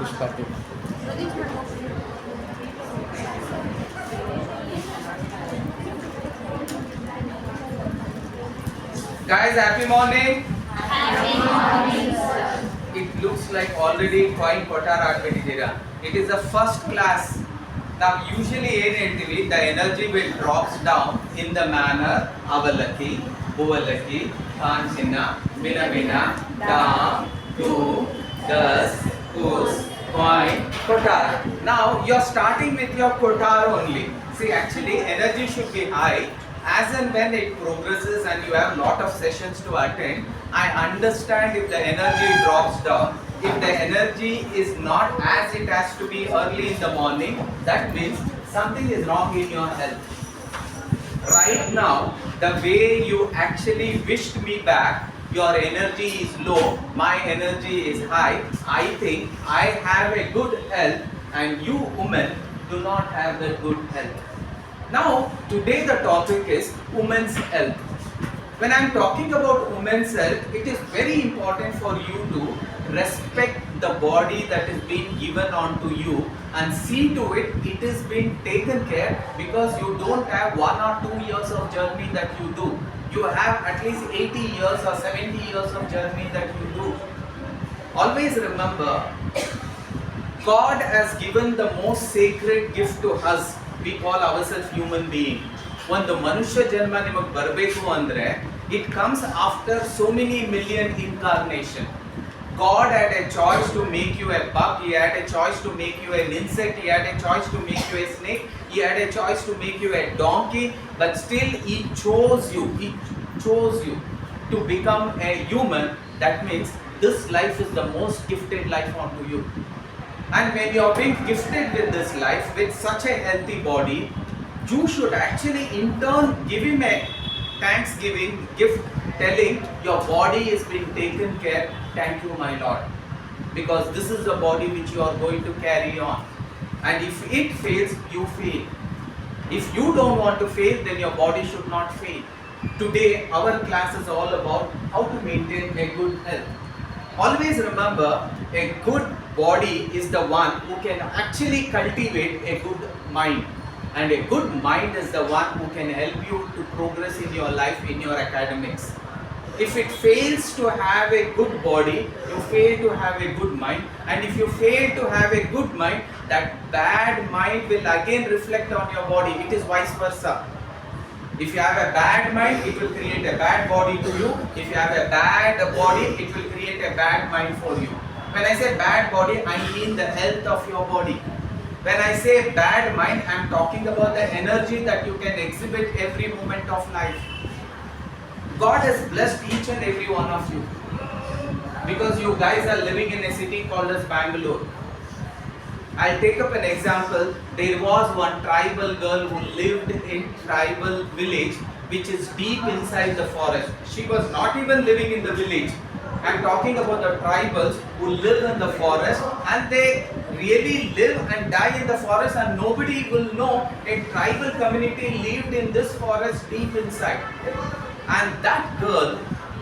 Pushpa 2. Guys, happy morning. Happy morning, sir. It looks like already coin ಕೊಟ್ಟಾರ ಆಗ್ಬಿಟ್ಟಿದ್ದೀರಾ. It is a first class. Now usually ಏನ್ ಹೇಳ್ತೀವಿ, the energy will drops down in the manner ಅವಲಕ್ಕಿ, ಬುವಲಕ್ಕಿ, ಕಾಂಚಿನ, ಮಿನಮಿನ, dam, do, does, goes, coin, kotar. Now you are starting with your kotar only. See, actually energy should be high. As and when it progresses and you have lot of sessions to attend, I understand if the energy drops down. If the energy is not as it has to be early in the morning, that means something is wrong in your health. Right now, the way you actually wished me back, your energy is low, my energy is high. I think I have a good health and you women do not have that good health. Now, today the topic is women's health. When I am talking about women's health, it is very important for you to respect the body that is being given onto you and see to it it is being taken care, because you don't have 1 or 2 years of journey that you do. You have at least 80 years or 70 years of journey that you do. Always remember, God has given the most sacred gift to us. We call ourselves human being. ಒಂದು ಮನುಷ್ಯ ಜನ್ಮ ನಿಮಗೆ ಬರಬೇಕು ಅಂದ್ರೆ it comes after so many million incarnation. God had a choice to make you a bug, he had a choice to make you an insect, he had a choice to make you a snake, he had a choice to make you a donkey, but still he chose you to become a human. That means this life is the most gifted life onto you. And when you are being gifted with this life, with such a healthy body, you should actually in turn give him a thanksgiving gift, telling your body is being taken care. Thank you, my Lord, because this is the body which you are going to carry on. And if it fails, you fail. If you don't want to fail, then your body should not fail. Today, our class is all about how to maintain a good health. Always remember, a good body is the one who can actually cultivate a good mind, and a good mind is the one who can help you to progress in your life, in your academics. If it fails to have a good body, you fail to have a good mind, and if you fail to have a good mind, that bad mind will again reflect on your body. It is vice versa. If you have a bad mind, it will create a bad body to you. If you have a bad body, it will create a bad mind for you. When I say bad body, I mean the health of your body. When I say bad mind, I am talking about the energy that you can exhibit every moment of life. God has blessed each and every one of you, because you guys are living in a city called as Bangalore. I'll take up an example. There was one tribal girl who lived in tribal village which is deep inside the forest. She was not even living in the village. I'm talking about the tribals who live in the forest, and they really live and die in the forest, and nobody will know a tribal community lived in this forest deep inside. And that girl,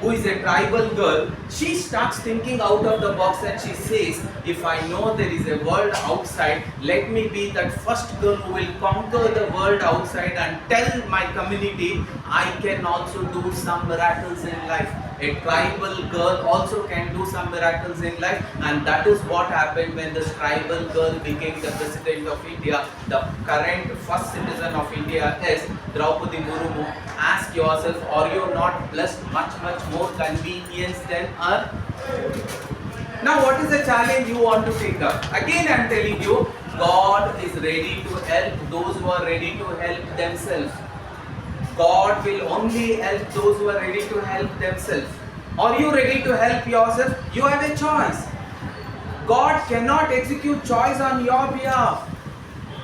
who is a tribal girl, she starts thinking out of the box, and she says, if I know there is a world outside, let me be that first girl who will conquer the world outside and tell my community I can also do some miracles in life. A tribal girl also can do some miracles in life, and that is what happened when this tribal girl became the president of India. The current first citizen of India is Draupadi Murmu. Ask yourself, are you not blessed much more convenience than her? Now, what is the challenge you want to take up? Again, I am telling you, God is ready to help those who are ready to help themselves. God will only help those who are ready to help themselves. Are you ready to help yourself? You have a choice. God cannot execute choice on your behalf.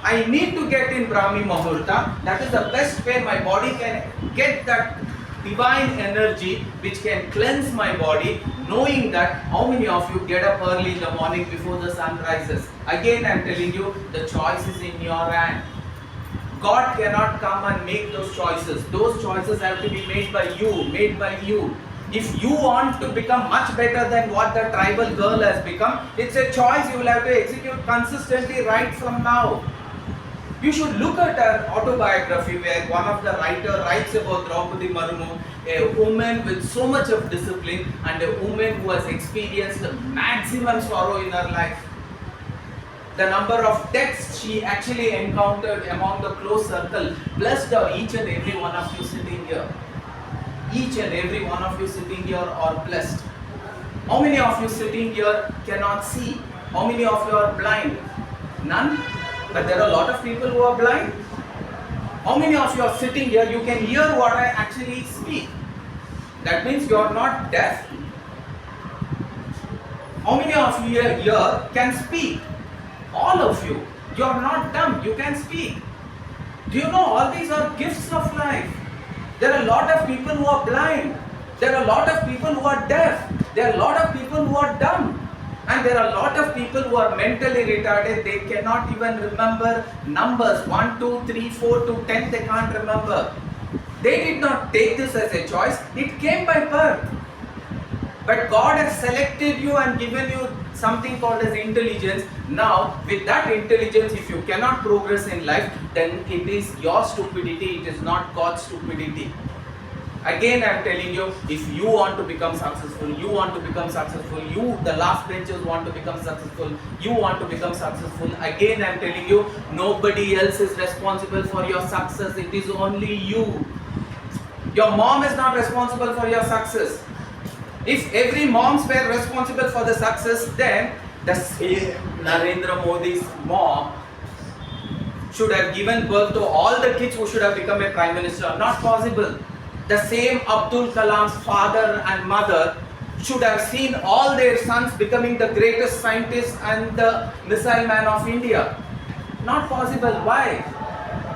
I need to get in Brahmi Muhurta. That is the best way my body can get that divine energy which can cleanse my body, knowing that how many of you get up early in the morning before the sun rises. Again, I am telling you, the choice is in your hand. God cannot come and make those choices. Those choices have to be made by you, If you want to become much better than what the tribal girl has become, it's a choice you will have to execute consistently right from now. You should look at her autobiography where one of the writer writes about Draupadi Murmu, a woman with so much of discipline and a woman who has experienced maximum sorrow in her life. The number of deaths she actually encountered among the close circle, blessed are each and every one of you sitting here. Each and every one of you sitting here are blessed. How many of you sitting here cannot see? How many of you are blind? None? But there are a lot of people who are blind. How many of you are sitting here, you can hear what I actually speak? That means you are not deaf. How many of you here can speak? All of you. You are not dumb, you can speak. Do you know all these are gifts of life? There are a lot of people who are blind. There are a lot of people who are deaf. There are a lot of people who are dumb. And there are a lot of people who are mentally retarded. They cannot even remember numbers 1, 2, 3, 4 to 10. They can't remember. They did not take this as a choice. It came by birth. But God has selected you and given you something called as intelligence. Now, with that intelligence, if you cannot progress in life, then it is your stupidity. It is not God's stupidity. Again, I am telling you, if you want to become successful, you want to become successful, you, the last benchers, want to become successful, you want to become successful. Again, I am telling you, nobody else is responsible for your success. It is only you. Your mom is not responsible for your success. If every moms were responsible for the success, then the same Narendra Modi's mom should have given birth to all the kids who should have become a prime minister. Not possible. The same Abdul Kalam's father and mother should have seen all their sons becoming the greatest scientists and the missile man of India. Not possible. Why?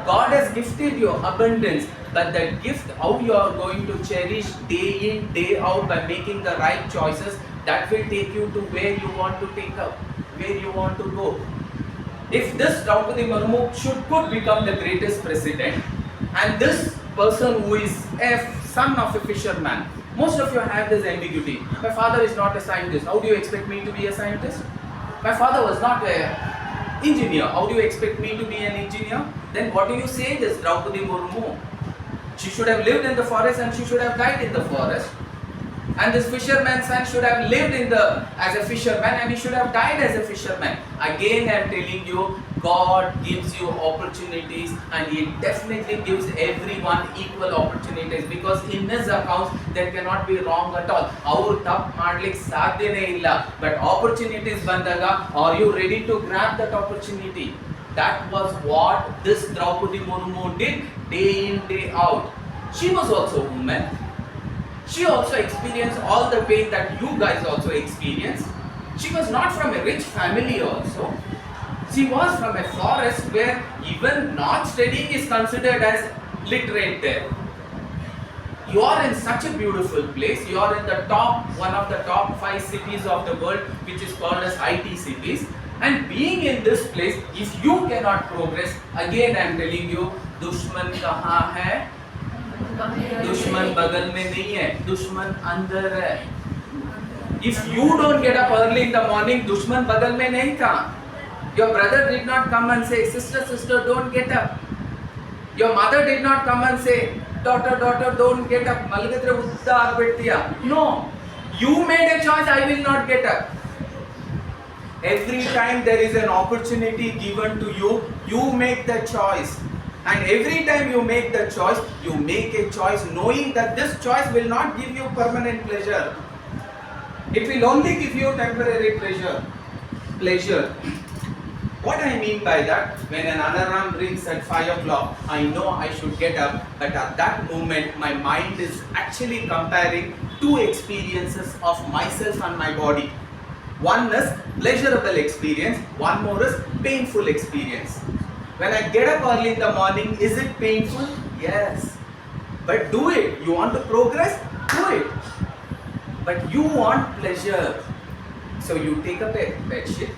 God has gifted you abundance, but that gift, how you are going to cherish day in, day out by making the right choices, that will take you to where you want to take up, where you want to go. If this Draupadi Murmu could become the greatest president, and this person who is a son of a fisherman, most of you have this ambiguity. My father is not a scientist. How do you expect me to be a scientist? My father was not a engineer. How do you expect me to be an engineer? Then what do you say this Draupadi Murmu? She should have lived in the forest and she should have died in the forest. And this fisherman's son should have lived as a fisherman and he should have died as a fisherman. Again, I am telling you, God gives you opportunities and He definitely gives everyone equal opportunities, because in His accounts there cannot be wrong at all. Our tap madlik sadhyane illa, but opportunities bandaga, are you ready to grab that opportunity? That was what this Draupadi Murmu did day in, day out. She was also a woman. She also experienced all the pain that you guys also experienced. She was not from a rich family also. She was from a forest where even not studying is considered as literate there. You are in such a beautiful place. You are in the one of the top 5 cities of the world, which is called as IT cities. And being in this place, if you cannot progress, again I am telling you, दुश्मन कहाँ है? दुश्मन बगल में नहीं है, दुश्मन अंदर है. If you don't get up early in the morning, दुश्मन बगल में नहीं था. Your brother did not come and say, sister, don't get up. Your mother did not come and say, daughter, don't get up. मलगत्र उद्दा आग बैठ दिया. No, you made a choice. I will not get up. Every time there is an opportunity given to you, you make the choice. And every time you make the choice, you make a choice knowing that this choice will not give you permanent pleasure. It will only give you temporary pleasure. What I mean by that, when an alarm rings at 5 o'clock, I know I should get up, but at that moment my mind is actually comparing 2 experiences of myself and my body. One is pleasurable experience, one more is painful experience. When I get up early in the morning, is it painful? Yes. But do it. You want to progress? Do it. But you want pleasure. So you take up a bed sheet,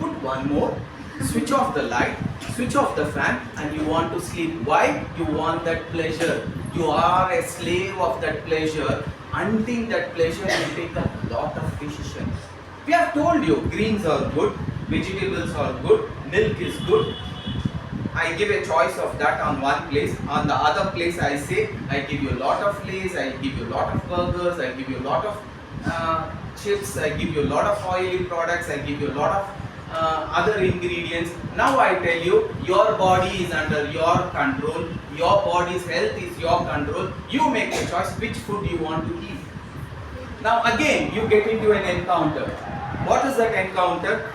put one more, switch off the light, switch off the fan, and you want to sleep. Why? You want that pleasure. You are a slave of that pleasure. Until that pleasure, you take a lot of decision. We have told you, greens are good, vegetables are good, milk is good. I give a choice of that on one place. On the other place, I say, I give you a lot of lays, I give you a lot of burgers, I give you a lot of chips, I give you a lot of oily products, I give you a lot of other ingredients. Now I tell you, your body is under your control, your body's health is your control. You make a choice which food you want to eat. Now again, you get into an encounter. What is that encounter?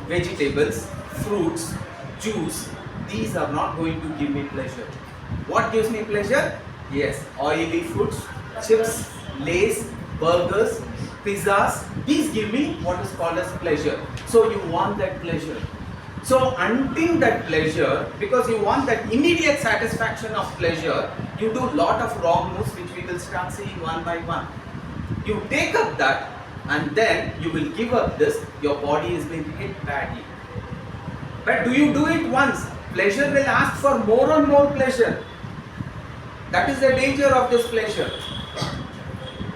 Vegetables, fruits, juice. These are not going to give me pleasure. What gives me pleasure? Yes, oily foods, chips, lays, burgers, pizzas. These give me what is called as pleasure. So you want that pleasure. So until that pleasure, because you want that immediate satisfaction of pleasure, you do lot of wrong moves which we will start seeing one by one. You take up that and then you will give up this, your body is being hit badly. But do you do it once? Pleasure will ask for more and more pleasure. That is the danger of this pleasure.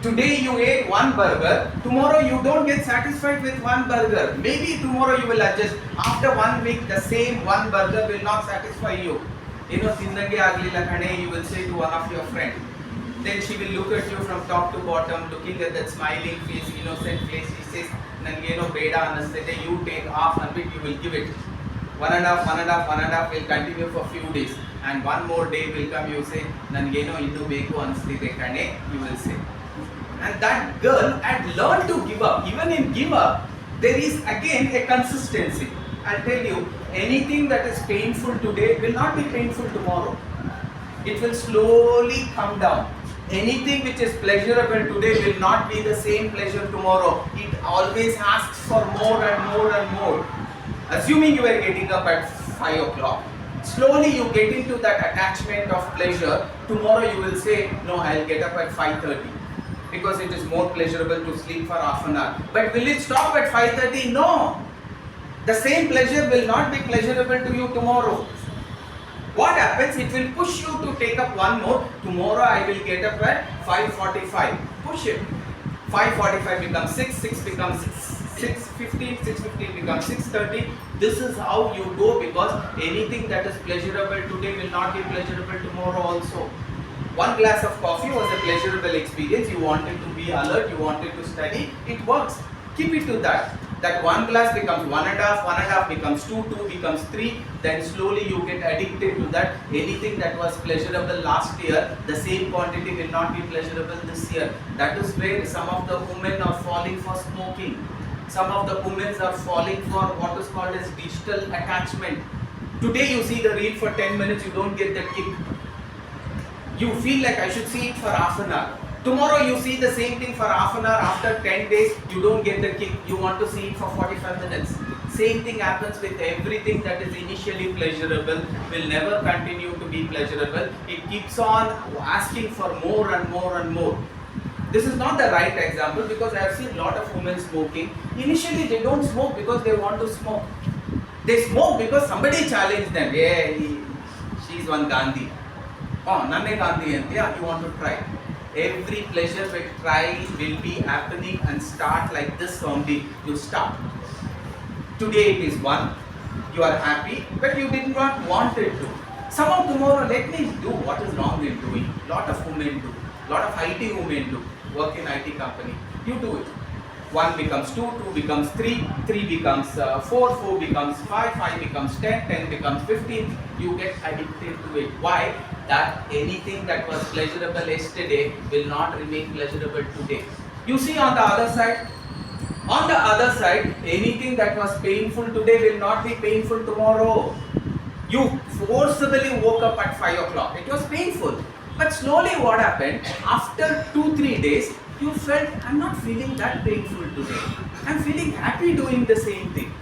Today you ate one burger, tomorrow you don't get satisfied with one burger. Maybe tomorrow you will adjust. After 1 week, the same one burger will not satisfy you. You know, you will say to one of your friends. Then she will look at you from top to bottom, looking at that smiling face, innocent face. She says, you take half and bit, you will give it. One and a half will continue for few days. And one more day will come, you say, you will say. And that girl had learned to give up. Even in give up, there is again a consistency. I'll tell you, anything that is painful today will not be painful tomorrow. It will slowly come down. Anything which is pleasurable today will not be the same pleasure tomorrow. It always asks for more and more and more. Assuming you are getting up at 5 o'clock, slowly you get into that attachment of pleasure. Tomorrow you will say, no, I'll get up at 5:30 because it is more pleasurable to sleep for half an hour. But will it stop at 5:30? No. The same pleasure will not be pleasurable to you tomorrow. What happens? It will push you to take up one more. Tomorrow I will get up at 5:45. Push it. 5:45 becomes 6, 6 becomes 6:15, 6:15 becomes 6:30. This is how you go, because anything that is pleasurable today will not be pleasurable tomorrow also. One glass of coffee was a pleasurable experience. You wanted to be alert, you wanted to study. It works. Keep it to that. That one glass becomes 1.5 becomes 2, 2 becomes 3. Then slowly you get addicted to that. Anything that was pleasurable last year, the same quantity will not be pleasurable this year. That is where some of the women are falling for smoking. Some of the women are falling for what is called as digital attachment. Today you see the reel for 10 minutes, you don't get that kick. You feel like I should see it for half an hour. Tomorrow you see the same thing for half an hour. After 10 days, you don't get the kick. You want to see it for 45 minutes. Same thing happens with everything that is initially pleasurable, will never continue to be pleasurable. It keeps on asking for more and more and more. This is not the right example, because I have seen a lot of women smoking. Initially they don't smoke because they want to smoke. They smoke because somebody challenged them. Yeah, she's one Gandhi. Oh, Nanne Gandhi, and yeah, you want to try. Every pleasure will try will be happening and start like this only. You start. Today it is one. You are happy, but you did not want it to. Somehow tomorrow, let me do what is wrong in doing. Lot of women do. Lot of IT women do. Work in IT company. You do it. 1 becomes 2, 2 becomes 3, 3 becomes 4, 4 becomes 5, 5 becomes 10, 10 becomes 15. You get addicted to it. Why? That anything that was pleasurable yesterday will not remain pleasurable today. You see on the other side, anything that was painful today will not be painful tomorrow. You forcibly woke up at 5 o'clock. It was painful. But slowly what happened? After 2-3 days, you felt, I'm not feeling that painful today. I'm feeling happy doing the same thing.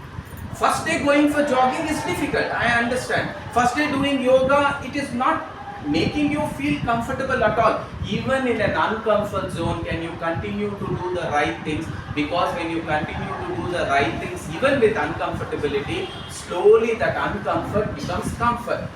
First day going for jogging is difficult, I understand. First day doing yoga, it is not making you feel comfortable at all. Even in an uncomfort zone, can you continue to do the right things? Because when you continue to do the right things, even with uncomfortability, slowly that uncomfort becomes comfort.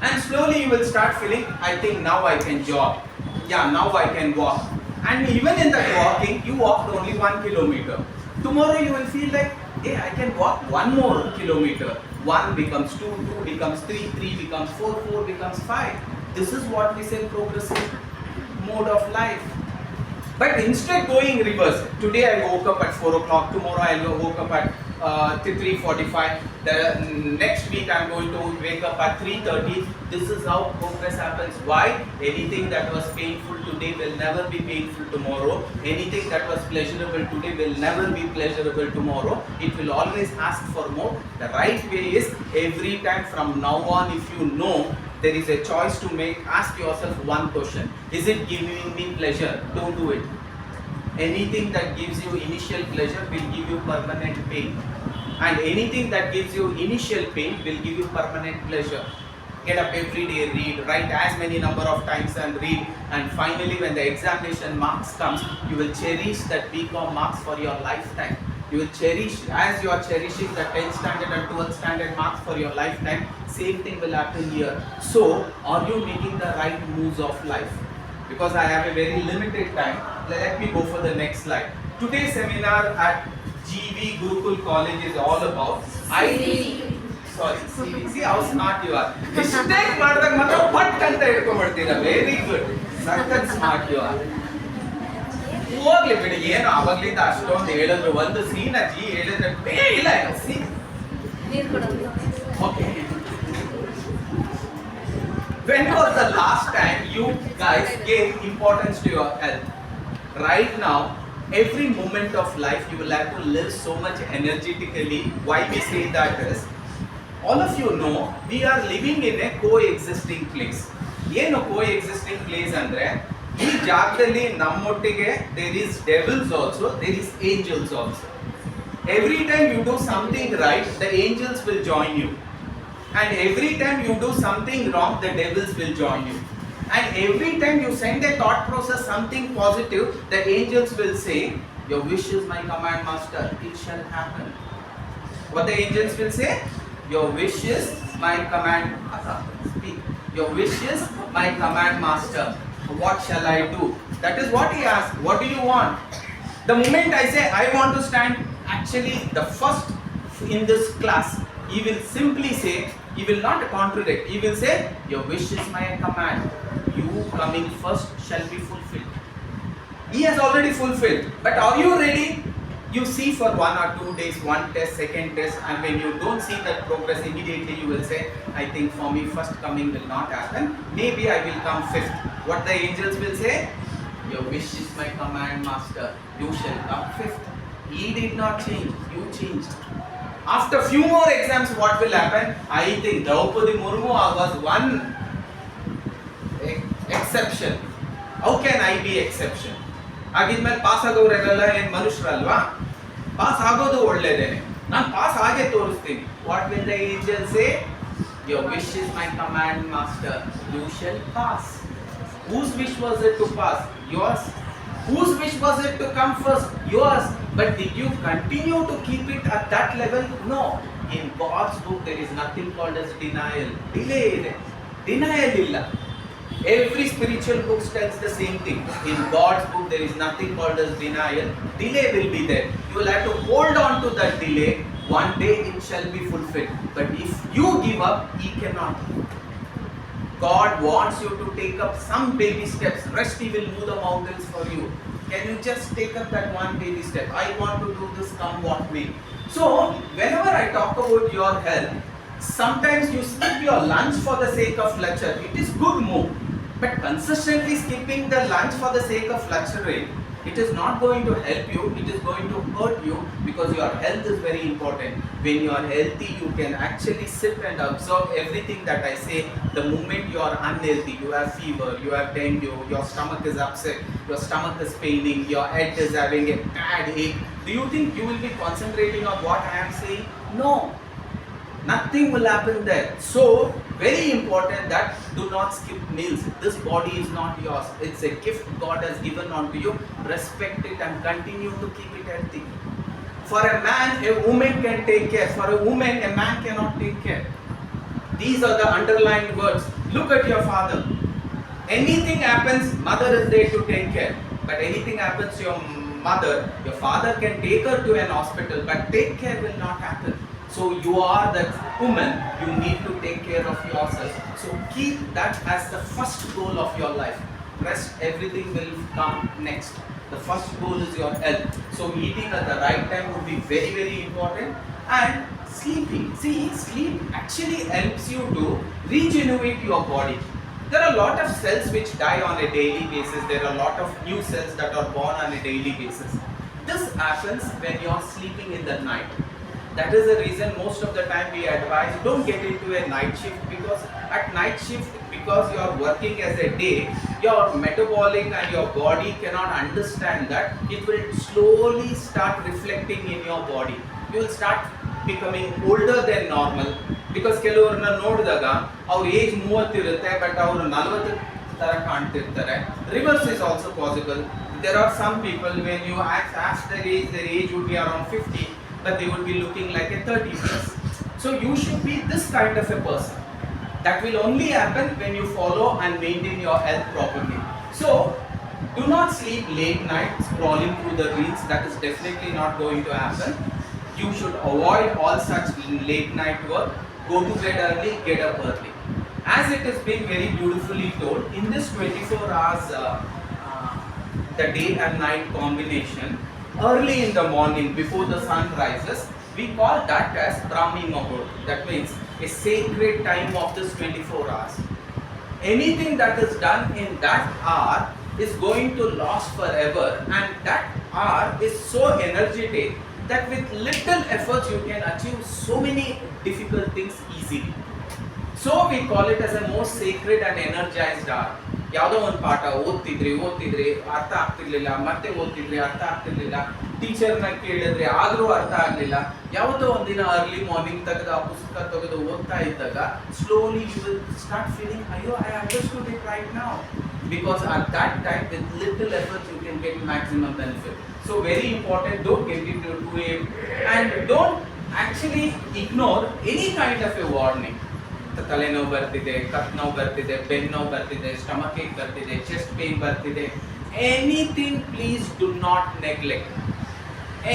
And slowly you will start feeling, I think now I can jog. Yeah, now I can walk. And even in that walking, you walked only 1 kilometer. Tomorrow you will feel like, hey, I can walk 1 more kilometer. 1 becomes 2, 2 becomes 3, 3 becomes 4, 4 becomes 5. This is what we say progressive mode of life. But instead going reverse, today I woke up at 4 o'clock, tomorrow I woke up at 3:45, the next week I am going to wake up at 3:30. This is how progress happens. Why? Anything that was painful today will never be painful tomorrow. Anything that was pleasurable today will never be pleasurable tomorrow. It will always ask for more. The right way is every time from now on, if you know there is a choice to make, ask yourself one question. Is it giving me pleasure? Don't do it. Anything that gives you initial pleasure will give you permanent pain. And anything that gives you initial pain will give you permanent pleasure. Get up every day, read, write as many number of times and read. And finally when the examination marks comes, you will cherish that BCom marks for your lifetime. You will cherish, as you are cherishing the 10th standard and 12th standard marks for your lifetime, same thing will happen here. So, are you making the right moves of life? Because I have a very limited time, let me go for the next slide. Today's seminar at GV Gurukul College is all about see how smart you are. Mistake ಮಾಡಿದಾಗ ಮಾತ್ರ ಪಟ್ ಅಂತ ಹಿಡ್ಕೊಂಡ್ಬಿಡ್ತೀರಾ. Very good, ಸಖತ್ smart you are. ಹೋಗ್ಲಿ ಬಿಡಿ, ಏನು ಅವಾಗ್ಲಿಂದ ಅಷ್ಟೊಂದು ಹೇಳಿದ್ರು, ಒಂದು ಸೀನ ಜಿ ಹೇಳಿದ್ರೆ ಇಲ್ಲ C. Okay, when was the last time you guys gave importance to your health? Right now, every moment of life you will have to live so much energetically. Why we say that is, all of you know we are living in a coexisting place. ಏನು coexisting place ಅಂದ್ರೆ, ಈ ಜಾಗದಲ್ಲಿ ನಮ್ಮೊಟ್ಟಿಗೆ there is devils also, there is angels also. Every time you do something right, the angels will join you. And every time you do something wrong, the devils will join you. And every time you send a thought process something positive, the angels will say, your wish is my command master, it shall happen. What the angels will say? Your wish is my command, speak. Your wish is my command master. What shall I do? That is what he asked. What do you want? The moment I say I want to stand, actually the first in this class, he will simply say, he will not contradict, he will say, your wish is my command, you coming first shall be fulfilled. He has already fulfilled, but are you ready? You see for 1 or 2 days, one test, second test, and when you don't see that progress immediately, you will say, I think for me first coming will not happen, maybe I will come fifth. What the angels will say? Your wish is my command master, you shall come fifth. He did not change, you changed. After few more exams, what will happen? I think Draupadi Murmu was one exception. How can I be exception? ಆಗಿದ್ಮೇಲೆ pass ಆಗೋರೆಲ್ಲ ಏನು ಮನುಷ್ಯರಲ್ವಾ? Pass ಆಗೋದು ಒಳ್ಳೇದೇನೆ, ನಾನು pass ಆಗೇ ತೋರಿಸ್ತೀನಿ. What will the angel say? Your wish is my command master, you shall pass. Whose wish was it to pass? Yours. Whose wish was it to come first? Yours. But did you continue to keep it at that level? No. In God's book there is nothing called as denial. Delay ಇದೆ. Denial ಇಲ್ಲ. Every spiritual book tells the same thing. In God's book there is nothing called as denial. Delay will be there. You will have to hold on to that delay. One day it shall be fulfilled. But if you give up, He cannot. God wants you to take up some baby steps. Rest He will move the mountains for you. Can you just take up that one baby step? I want to do this, come what may. So, whenever I talk about your health, sometimes you skip your lunch for the sake of lecture. It is good move. But consistently skipping the lunch for the sake of lecturing, it is not going to help you, it is going to hurt you, because your health is very important. When you are healthy, you can actually sit and observe everything that I say. The moment you are unhealthy, you have fever, you have dengue, your stomach is upset, your stomach is paining, your head is having a bad ache, do you think you will be concentrating on what I am saying? No. Nothing will happen there. So, very important that do not skip meals. This body is not yours. It's a gift God has given unto you. Respect it and continue to keep it healthy. For a man, a woman can take care. For a woman, a man cannot take care. These are the underlined words. Look at your father. Anything happens, mother is there to take care. But anything happens to your mother, your father can take her to an hospital, but take care will not happen. So you are that woman, you need to take care of yourself. So keep that as the first goal of your life. Rest, everything will come next. The first goal is your health. So eating at the right time would be very, very important. And sleeping. See, sleep actually helps you to regenerate your body. There are a lot of cells which die on a daily basis. There are a lot of new cells that are born on a daily basis. This happens when you are sleeping in the night. That is the reason most of the time we advise don't get into a night shift, because at night shift, because you are working as a day, your metabolic and your body cannot understand that. It will slowly start reflecting in your body. You will start becoming older than normal, because ಕೆಲವರನ್ನ ನೋಡಿದಾಗ ಅವ್ರ age 30 ಇರುತ್ತೆ but ಅವರು 40 ತರ ಕಾಣ್ತಿರ್ತಾರೆ. Reverse is also possible. There are some people when you ask their age would be around 50, but they would be looking like a 30 plus. So you should be this kind of a person. That will only happen when you follow and maintain your health properly. So do not sleep late night scrolling through the reels. That is definitely not going to happen. You should avoid all such late night work. Go to bed early, get up early. As it has been very beautifully told, in this 24 hours, the day and night combination, early in the morning before the sun rises, we call that as Brahmi Muhurt. That means a sacred time of this 24 hours. Anything that is done in that hour is going to last forever, and that hour is so energetic that with little efforts you can achieve so many difficult things easily. So we call it as a most sacred and energized hour. ಯಾವುದೋ ಒಂದು ಪಾಠ ಓದ್ತಿದ್ರಿ ಅರ್ಥ ಆಗ್ತಿರ್ಲಿಲ್ಲ, ಮತ್ತೆ ಓದ್ತಿದ್ರಿ ಅರ್ಥ ಆಗ್ತಿರ್ಲಿಲ್ಲ, ಟೀಚರ್ನ ಕೇಳಿದ್ರೆ ಆದ್ರೂ ಅರ್ಥ ಆಗ್ಲಿಲ್ಲ, ಯಾವತ್ತೋ ಒಂದಿನ ಅರ್ಲಿ ಮಾರ್ನಿಂಗ್ ತೆಗೆದು ಆ ಪುಸ್ತಕ ತೆಗೆದು ಓದ್ತಾ ಇದ್ದಾಗ slowly you will start feeling ಅಯ್ಯೋ I understood it right now, because at that time with little effort you can get maximum benefit. So very important, don't get into 2 AM and don't actually ignore any kind of a warning. ತಲೆನೋವು ಬರ್ತಿದೆ, ಕತ್ ನೋವು ಬರ್ತಿದೆ, ಬೆನ್ನು ನೋವು ಬರ್ತಿದೆ, stomach ಏಕ್ ಬರ್ತಿದೆ, chest pain ಬರ್ತಿದೆ, anything please do not neglect.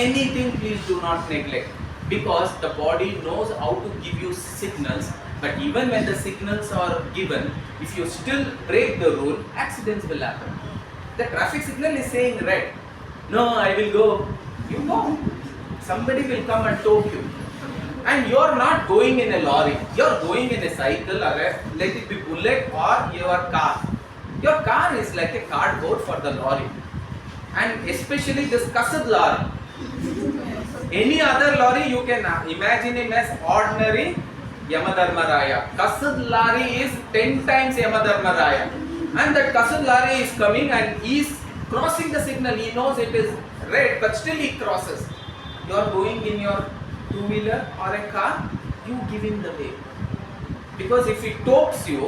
Anything please do not neglect, because the body knows how to give you signals, but even when the signals are given, if you still break the rule, accidents will happen. The traffic signal is saying red, no I will go, you go, somebody will come and tow you. And you are not going in a lorry, you are going in a cycle, or let it be bullet or your car. Your car is like a cardboard for the lorry, and especially this kasad lorry. Any other lorry you can imagine him as ordinary Yamadharmaraya. Kasad lorry is 10 times Yamadharmaraya, and that kasad lorry is coming and he is crossing the signal. He knows it is red, but still he crosses. You are going in your two-wheeler or a car, you give him the way, because if he tokes you,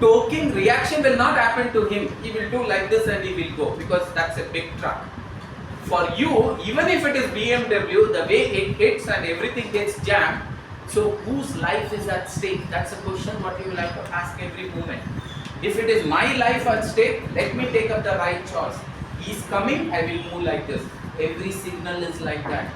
toking reaction will not happen to him. He will do like this and he will go, because that's a big truck. For you, even if it is BMW, the way it hits and everything gets jammed, so whose life is at stake? That's a question what you will have to ask every moment. If it is my life at stake, let me take up the right choice. He is coming, I will move like this. Every signal is like that.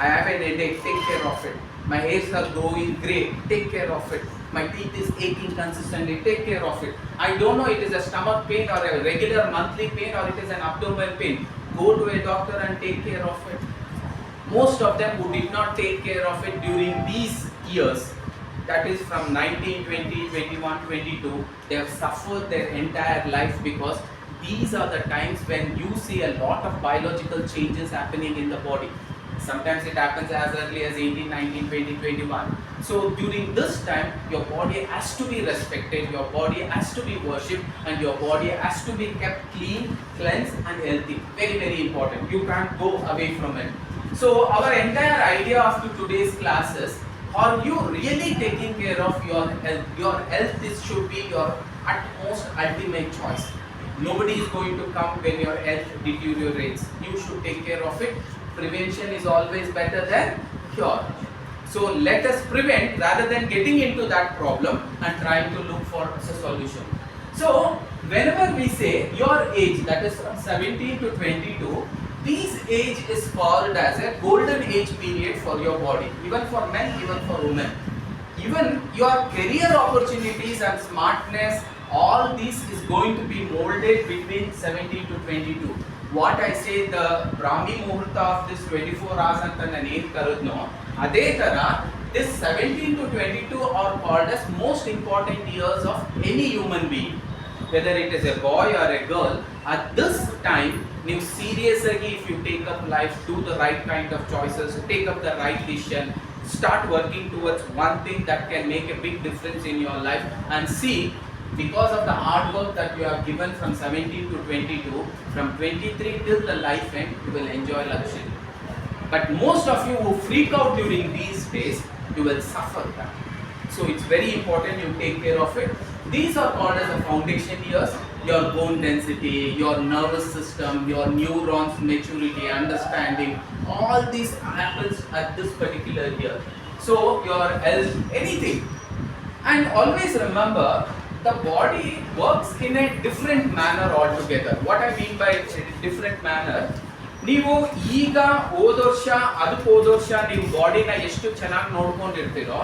I have an headache, take care of it. My hairs are growing grey, take care of it. My teeth is aching consistently, take care of it. I don't know it is a stomach pain or a regular monthly pain or it is an abdominal pain. Go to a doctor and take care of it. Most of them who did not take care of it during these years, that is from 19, 20, 21, 22, they have suffered their entire life, because these are the times when you see a lot of biological changes happening in the body. Sometimes it happens as early as 18, 19, 20, 21. So during this time, your body has to be respected, your body has to be worshipped, and your body has to be kept clean, cleansed and healthy. Very, very important. You can't go away from it. So our entire idea of today's class is, are you really taking care of your health? Your health should be your utmost ultimate choice. Nobody is going to come when your health deteriorates. You should take care of it. Prevention is always better than cure. So let us prevent rather than getting into that problem and trying to look for a solution. So whenever we say your age, that is from 17 to 22, this age is called as a golden age period for your body, even for men, even for women. Even your career opportunities and smartness, all this is going to be molded between 17 to 22. What I say, the Brahmi Muhurta of this 24 hours anta nanu ಏನು ಕರೆದ್ನೋ ಅದೇ ತರ this 17 to 22 are called as most important years of any human being, whether it is a boy or a girl. At this time you seriously, if you take up life, do the right kind of choices, take up the right decision, start working towards one thing that can make a big difference in your life, and see, because of the hard work that you have given from 17 to 22, from 23 till the life end, you will enjoy luxury. But most of you who freak out during these days, you will suffer that. So it's very important you take care of it. These are called as the foundation years. Your bone density, your nervous system, your neurons maturity, understanding, all this happens at this particular year. So your health, anything. And always remember, the body works in a different manner altogether. What I mean by different manner, ನೀವು ಈಗ ಹೋದ ವರ್ಷ ಅದಕ್ಕೆ ಹೋದ ವರ್ಷ ನೀವು ಬಾಡಿನ ಎಷ್ಟು ಚೆನ್ನಾಗಿ ನೋಡ್ಕೊಂಡಿರ್ತೀರೋ,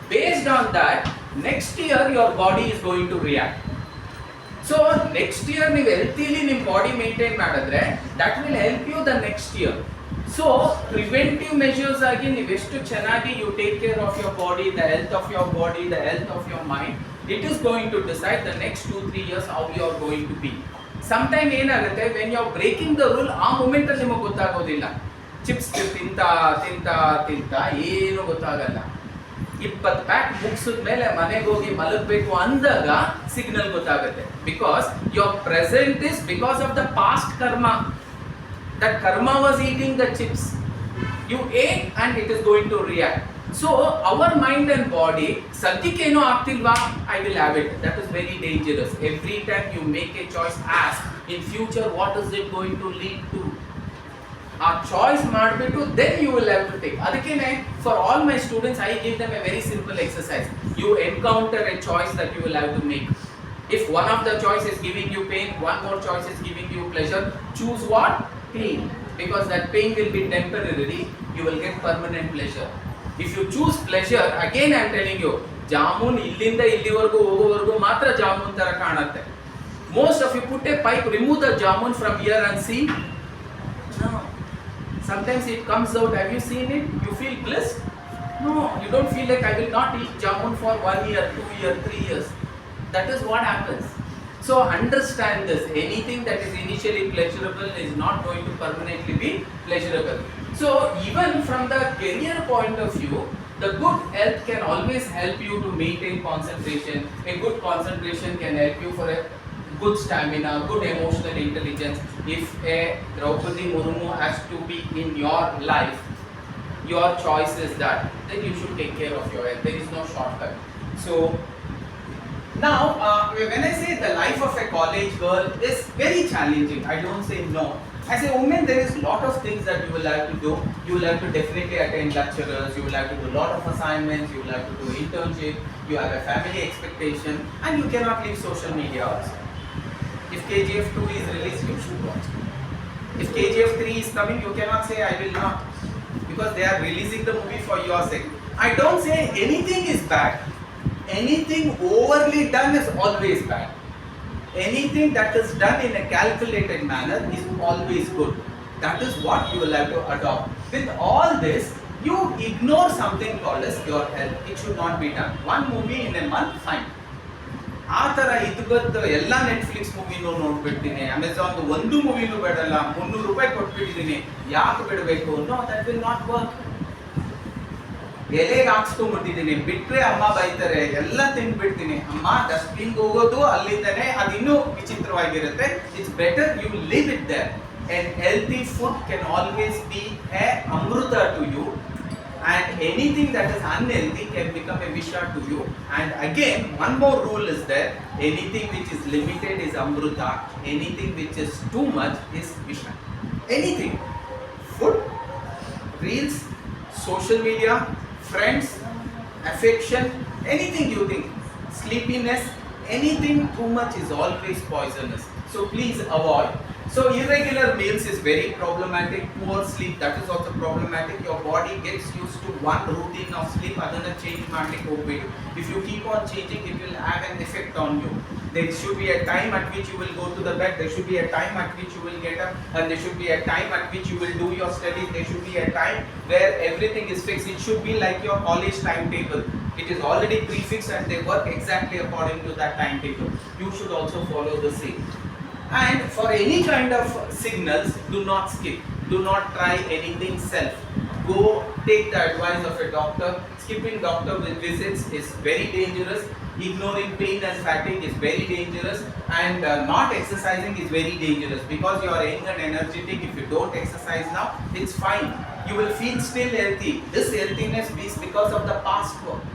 based on that next year your body is going to react. So next year ನೀವು ಹೆಲ್ತಿಲಿ ನಿಮ್ಮ ಬಾಡಿ ಮೇಂಟೈನ್ ಮಾಡಿದ್ರೆ that will help you the next year. So preventive measures ಆಗಿ ನೀವು ಎಷ್ಟು ಚೆನ್ನಾಗಿ you take care of your body, the health of your body, the health of your mind, it is going to decide the next 2-3 years how you are going to be. Sometime ಏನಾಗುತ್ತೆ, when you are breaking the rule, ಆ moment ಅಲ್ಲಿ ನಿಮಗೆ ಗೊತ್ತಾಗೋದಿಲ್ಲ. Chips ತಿಂತ ಏನು ಗೊತ್ತಾಗಲ್ಲ. 20 pack ಮುಗಿಸಿದ ಮೇಲೆ ಮನೆಗೆ ಹೋಗಿ ಮಲಗಬೇಕು ಅಂದಾಗ ಸಿಗ್ನಲ್ ಗೊತ್ತಾಗುತ್ತೆ. Because your present is because of the past karma. That karma was eating the chips. You ate and it is going to react. So our mind and body, sadyಕ್ಕೆ ಏನೋ ಆಗ್ತಿಲ್ವಾ, I will have it. That is very dangerous. Every time you make a choice, ask in future what is it going to lead to. ಆ choice ಮಾಡಿಬಿಟ್ಟು then you will have to take. ಅದಕ್ಕೇನೆ for all my students I give them a very simple exercise. You encounter a choice that you will have to make. If one of the choice is giving you pain, one more choice is giving you pleasure, choose what? Pain. Because that pain will be temporary, you will get permanent pleasure. If you choose pleasure, again I am telling you, jamun ಇಲ್ಲಿಂದ ಇಲ್ಲಿವರೆಗೂ ಹೋಗೋವರೆಗೂ ಮಾತ್ರ ಜಾಮೂನ್ ತರ ಕಾಣುತ್ತೆ. Most of you put a pipe, remove the jamun from here and see. No. Sometimes it comes out. Have you seen it? You feel blissed? No, you don't feel like I will not eat jamun for 1 year, 2 years, 3 years. That is what happens. So understand this. Anything that is initially pleasurable is not going to permanently be pleasurable. So even from the career point of view, the good health can always help you to maintain concentration. A good concentration can help you for a good stamina, good emotional intelligence. If a Draupadi Murmu has to be in your life, your choice is that, then you should take care of your health. There is no shortcut. So now, when I say the life of a college girl is very challenging, I don't say no. I say, women, there is lot of things that you will have to do. You will have to definitely attend lecturers, you will have to do a lot of assignments, you will have to do internship, you have a family expectation, and you cannot leave social media also. If KGF 2 is released, you should watch it. If KGF 3 is coming, you cannot say, I will not. Because they are releasing the movie for your sake. I don't say anything is bad. Anything overly done is always bad. Anything that is done in a calculated manner is always good. That is what you will have to adopt. With all this, you ignore something called as your health. It should not be done. One movie in a month, fine. ಆ ಥರ ಇದ್ಬತ್ತು ಎಲ್ಲ Netflix ಮೂವಿನೂ ನೋಡ್ಬಿಡ್ತೀನಿ, ಅಮೆಝಾನ್ದು ಒಂದು ಮೂವಿನೂ ಬೇಡಲ್ಲ, 300 ರೂಪಾಯಿ ಕೊಟ್ಬಿಟ್ಟಿದ್ದೀನಿ, ಯಾಕೆ ಬಿಡಬೇಕು? No, that will not work. ಎಲೆಗೆ ಹಾಕ್ಸ್ಕೊಂಡ್ಬಿಟ್ಟಿದ್ದೀನಿ, ಬಿಟ್ರೆ ಅಮ್ಮ ಬೈತಾರೆ, ಎಲ್ಲ ತಿಂದ್ಬಿಡ್ತೀನಿ. ಅಮ್ಮ ಡಸ್ಟ್ಬಿನ್ಗೆ ಹೋಗೋದು ಅಲ್ಲಿಂದನೇ, ಅದು ಇನ್ನೂ ವಿಚಿತ್ರವಾಗಿರುತ್ತೆ. It's better you leave it there. And healthy food can always be a amrita to you, and anything that is unhealthy can become a visha to you. And again, one more rule is there: anything which is limited is amruta, anything which is too much is visha. Anything, food, reels, social media, friends, affection, anything you think, sleepiness, anything too much is always poisonous. So please avoid. So irregular meals is very problematic. Poor sleep, that is also problematic. Your body gets used to one routine of sleep, adana change ಮಾಡ್ಲಿಕ್ಕೆ ಹೋಗ್ಬೇಡಿ. If you keep on changing, it will have an effect on you. There should be a time at which you will go to the bed. There should be a time at which you will get up, and there should be a time at which you will do your studies. There should be a time where everything is fixed. It should be like your college timetable. It is already prefixed and they work exactly according to that timetable. You should also follow the same. And for any kind of signals, do not skip. Do not try anything self. Go take the advice of a doctor. Skipping doctor visits is very dangerous. Ignoring pain and fatigue is very dangerous. And not exercising is very dangerous because you are young and energetic. If you don't exercise now, it's fine. You will feel still healthy. This healthiness is because of the past work.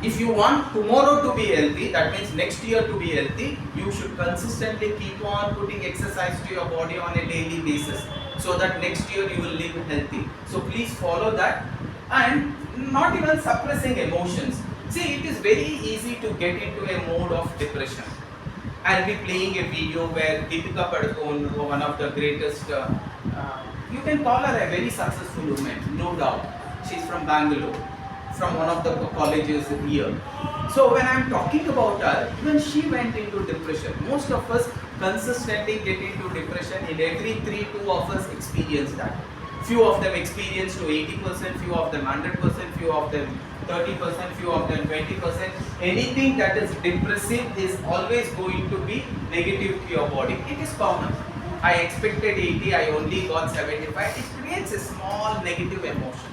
If you want tomorrow to be healthy, that means next year to be healthy, you should consistently keep on putting exercise to your body on a daily basis so that next year you will live healthy. So please follow that, and not even suppressing emotions. See, it is very easy to get into a mode of depression. I'll be playing a video where Deepika Padukone, one of the greatest, you can call her a very successful woman, no doubt. She's from Bangalore, from one of the colleges here. So when I'm talking about her, even she went into depression. Most of us consistently get into depression. In every 3, 2 of us experience that. Few of them experience to 80%, few of them 100%, few of them 30%, few of them 20%. Anything that is depressive is always going to be negative to your body. It is common. I expected 80, I only got 75. It creates a small negative emotions.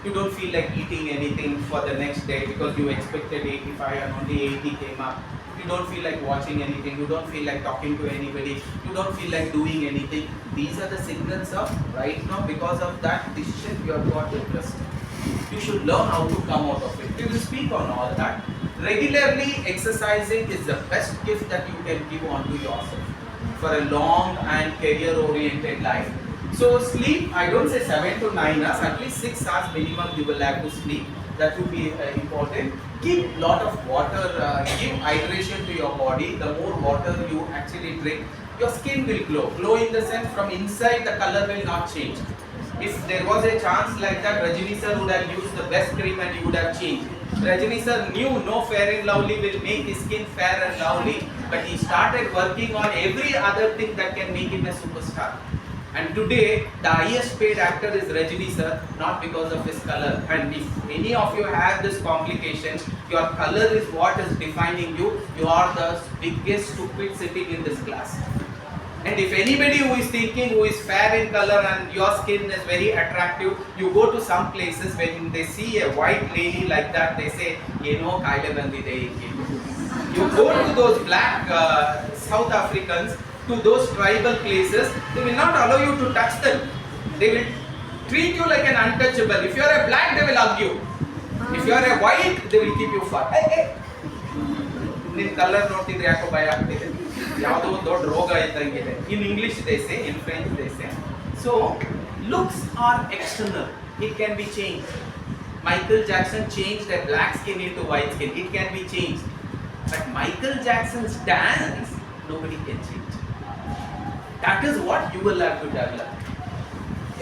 You don't feel like eating anything for the next day because you expected 85 and only 80 came up. You don't feel like watching anything. You don't feel like talking to anybody. You don't feel like doing anything. These are the signals of right now, because of that decision you have got depressed. You should learn how to come out of it. We will speak on all that. Regularly exercising is the best gift that you can give onto yourself for a long and career-oriented life. So sleep, I don't say 7 to 9 hours, at least 6 hours minimum you will have to sleep. That would be important. Keep lot of water, give hydration to your body. The more water you actually drink, your skin will glow. Glow in the sense from inside the color will not change. If there was a chance like that, Rajini sir would have used the best cream and he would have changed. Rajini sir knew no Fair and Lovely will make his skin fair and lovely, but he started working on every other thing that can make him a superstar. And today, the highest paid actor is Rajini sir, not because of his color. And if any of you have this complication, your color is what is defining you. You are the biggest stupid sitting in this class. And if anybody who is thinking who is fair in color and your skin is very attractive, you go to some places when they see a white lady like that, they say, you know, kaile bandide iki. You go to those black South Africans, to those tribal places, they will not allow you to touch them. They will treat you like an untouchable. If you are a black, they will hug you. If you are a white, they will keep you far. Hey. Nin color notiದ್ರೆ ಯಾಕೋ ಭಯ ಆಗ್ತಿದೆ. ಯಾವುದೋ ಒಂದು ದೊಡ್ಡ ರೋಗ ಇದ್ದಂಗಿದೆ. In English they say, in French they say. So looks are external. It can be changed. Michael Jackson changed a black skin into white skin. It can be changed. But Michael Jackson's dance, nobody can change. That is what you will have to develop.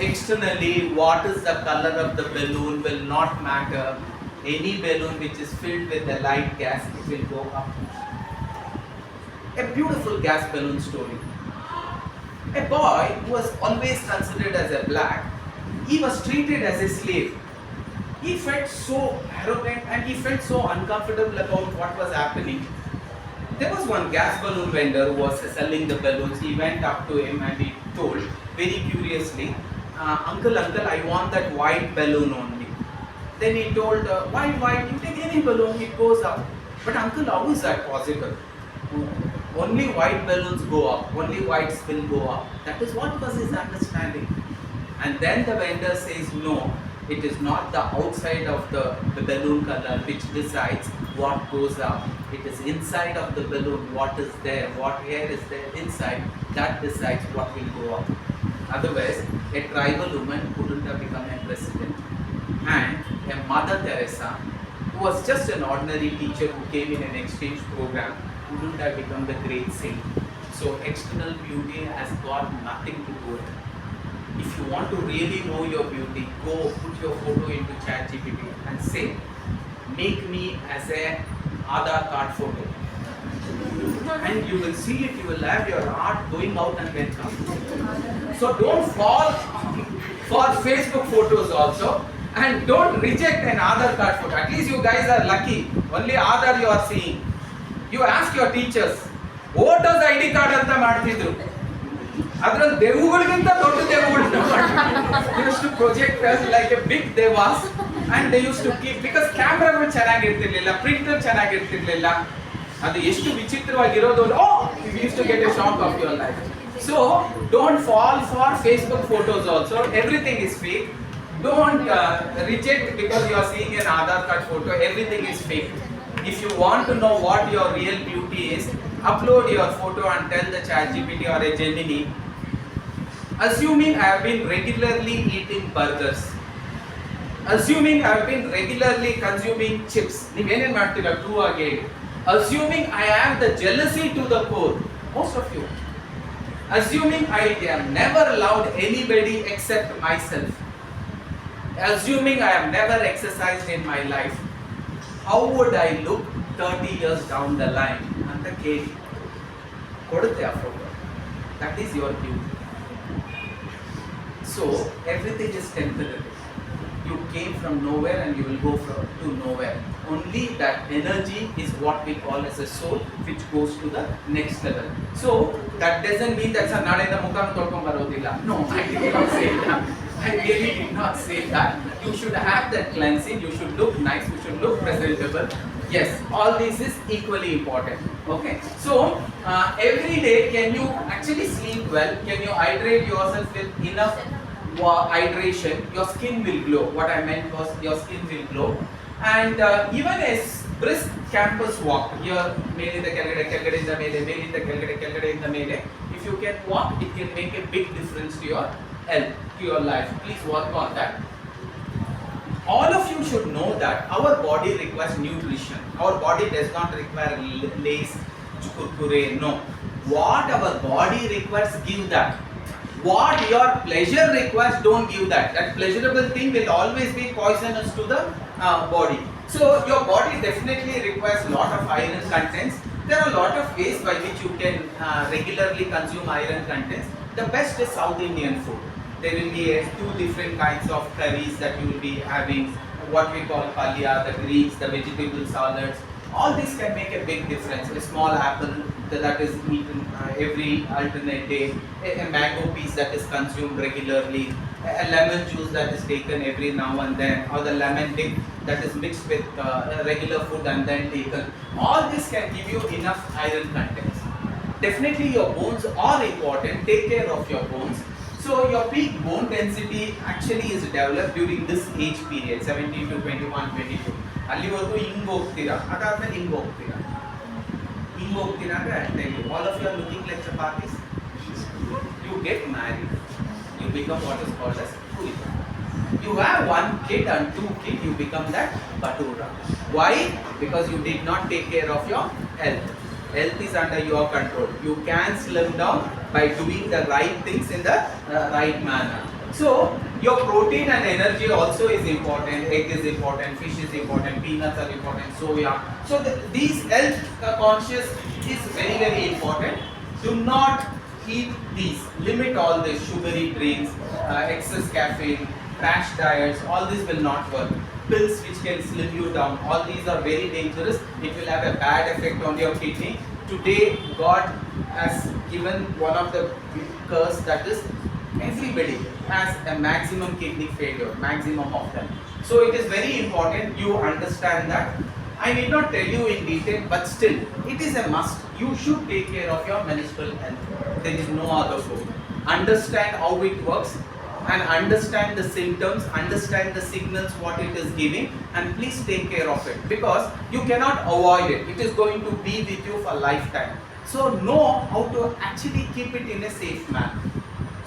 Externally, what is the color of the balloon will not matter. Any balloon which is filled with the light gas, it will go up. A beautiful gas balloon story. A boy who was always considered as a black, he was treated as a slave. He felt so arrogant and he felt so uncomfortable about what was happening. There was one gas balloon vendor who was selling the balloons. He went up to him and he told very curiously, uncle, I want that white balloon only. Then he told, why white? You take any balloon, it goes up. But uncle, how is that possible? Only white balloons go up, only whites will go up. That is what was his understanding. And then the vendor says, no, it is not the outside of the balloon color which decides what goes up. It is inside of the balloon, what is there, what air is there inside, that decides what will go up. Otherwise, a tribal woman couldn't have become a president. And a Mother Teresa who was just an ordinary teacher who came in an exchange program, wouldn't have become the great saint. So external beauty has got nothing to do with it. If you want to really know your beauty, go put your photo into ChatGPT and say, make me as a Aadhaar card photo. And you will see it, you will have your art going out and then come. So don't fall for Facebook photos also, and don't reject an Aadhaar card photo. At least you guys are lucky. Only Aadhaar you are seeing. You ask your teachers, voters ID card anta ಮಾಡ್ತಿದ್ರು. ಅದ್ರಲ್ಲಿ ದೇವುಗಳಿಗಿಂತ ದೊಡ್ಡ ದೇವುಗಳನ್ನ they used to project us like a big devas, and they used to keep, because ಕ್ಯಾಮ್ರಾಗಳು ಚೆನ್ನಾಗಿರ್ತಿರ್ಲಿಲ್ಲ, printer ಚೆನ್ನಾಗಿರ್ತಿರ್ಲಿಲ್ಲ, ಅದು ಎಷ್ಟು ವಿಚಿತ್ರವಾಗಿರೋದು. You used to get a shock of your life. So don't fall for Facebook photos also. Everything is fake. Don't reject because you are seeing an Aadhaar card photo. Everything is fake. If you want to know what your real beauty is, upload your photo and tell the ChatGPT or a Gemini, assuming I have been regularly eating burgers, assuming I have been regularly consuming chips, ನೀವೇನೇನು ಮಾಡ್ತೀರಾ true ಆಗಿ, assuming I have the jealousy to the core, most of you, assuming I have never loved anybody except myself, assuming I have never exercised in my life, how would I look 30 years down the line? ಅಂತ ಕೇಳಿ ಕೊಡುತ್ತೆ ಆ photo. That is your beauty. So everything is temporary. You came from nowhere and you will go to nowhere. Only that energy is what we call as a soul, which goes to the next level. So that doesn't mean that ನಾಳೆಯಿಂದ ಮುಖನ ತೊಳ್ಕೊಂಡು ಬರೋದಿಲ್ಲ. No, I did not say that. I really did not say that. You should have that cleansing. You should look nice. You should look presentable. Yes, all this is equally important. Okay. So every day, can you actually sleep well? Can you hydrate yourself with enough hydration? Your skin will glow. What I meant was your skin will glow. And even a brisk campus walk, here ಮೇಲಿಂದ ಕೆಳಗಡೆ, ಕೆಳಗಡೆಯಿಂದ ಮೇಲೆ, ಮೇಲಿಂದ ಕೆಳಗಡೆ, ಕೆಳಗಡೆಯಿಂದ ಮೇಲೆ, if you can walk, it can make a big difference to your health, to your life. Please work on that. All of you should know that our body requires nutrition. Our body does not require Lays, kurkure, no. What our body requires, give that. What your pleasure requires, don't give that. That pleasurable thing will always be poisonous to the body. So your body definitely requires a lot of iron contents. There are a lot of ways by which you can regularly consume iron contents. The best is South Indian food. There will be two different kinds of curries that you will be having, what we call palya, the greens, the vegetable salads. All this can make a big difference. A small apple that is eaten every alternate day, a mango piece that is consumed regularly, a lemon juice that is taken every now and then, or the lemon dip that is mixed with regular food and then taken. All this can give you enough iron contents. Definitely your bones are important. Take care of your bones. So your peak bone density actually is developed during this age period, 17 to 21, 22. ಅಲ್ಲಿವರೆಗೂ ಹಿಂಗೆ ಹೋಗ್ತೀರಾ, ಅದಾದ್ಮೇಲೆ ಹಿಂಗೆ ಹೋಗ್ತೀರಾ. ಹಿಂಗೆ ಹೋಗ್ತೀರಾ ಅಂದರೆ I tell you, all of you are looking like chapatis. You get married, you become what is called as puri. You have one kid and two kids, you become that batura. Why? Because you did not take care of your health. Health is under your control. You can slim down by doing the right things in the right manner. So your protein and energy also is important. Egg is important, fish is important, peanuts are important, soya. So these health conscious is very, very important. Do not eat these. Limit all the sugary drinks, excess caffeine, crash diets. All this will not work. Pills which can slim you down. All these are very dangerous. It will have a bad effect on your kidney. Today God has given one of the curse, that is everybody has a maximum kidney failure, maximum of them. So it is very important you understand that. I need not tell you in detail, but still it is a must. You should take care of your menstrual health. There is no other way. Understand how it works and understand the symptoms, understand the signals what it is giving, and please take care of it, because you cannot avoid it. It is going to be with you for lifetime. So know how to actually keep it in a safe manner,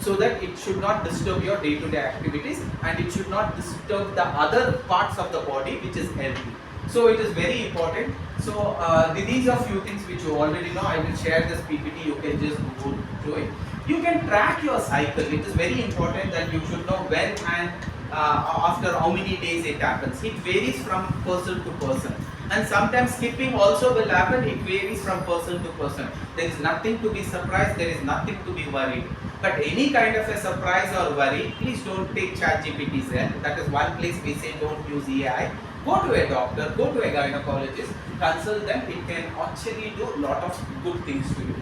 so that it should not disturb your day-to-day activities and it should not disturb the other parts of the body which is healthy. So it is very important. So these are few things which you already know. I will share this PPT. You can just go through it. You can track your cycle. It is very important that you should know when and after how many days it happens. It varies from person to person. And sometimes skipping also will happen. It varies from person to person. There is nothing to be surprised. There is nothing to be worried. But any kind of a surprise or worry, please don't take ChatGPT's help. That is one place we say don't use AI. Go to a doctor, go to a gynecologist, consult them. It can actually do a lot of good things to you.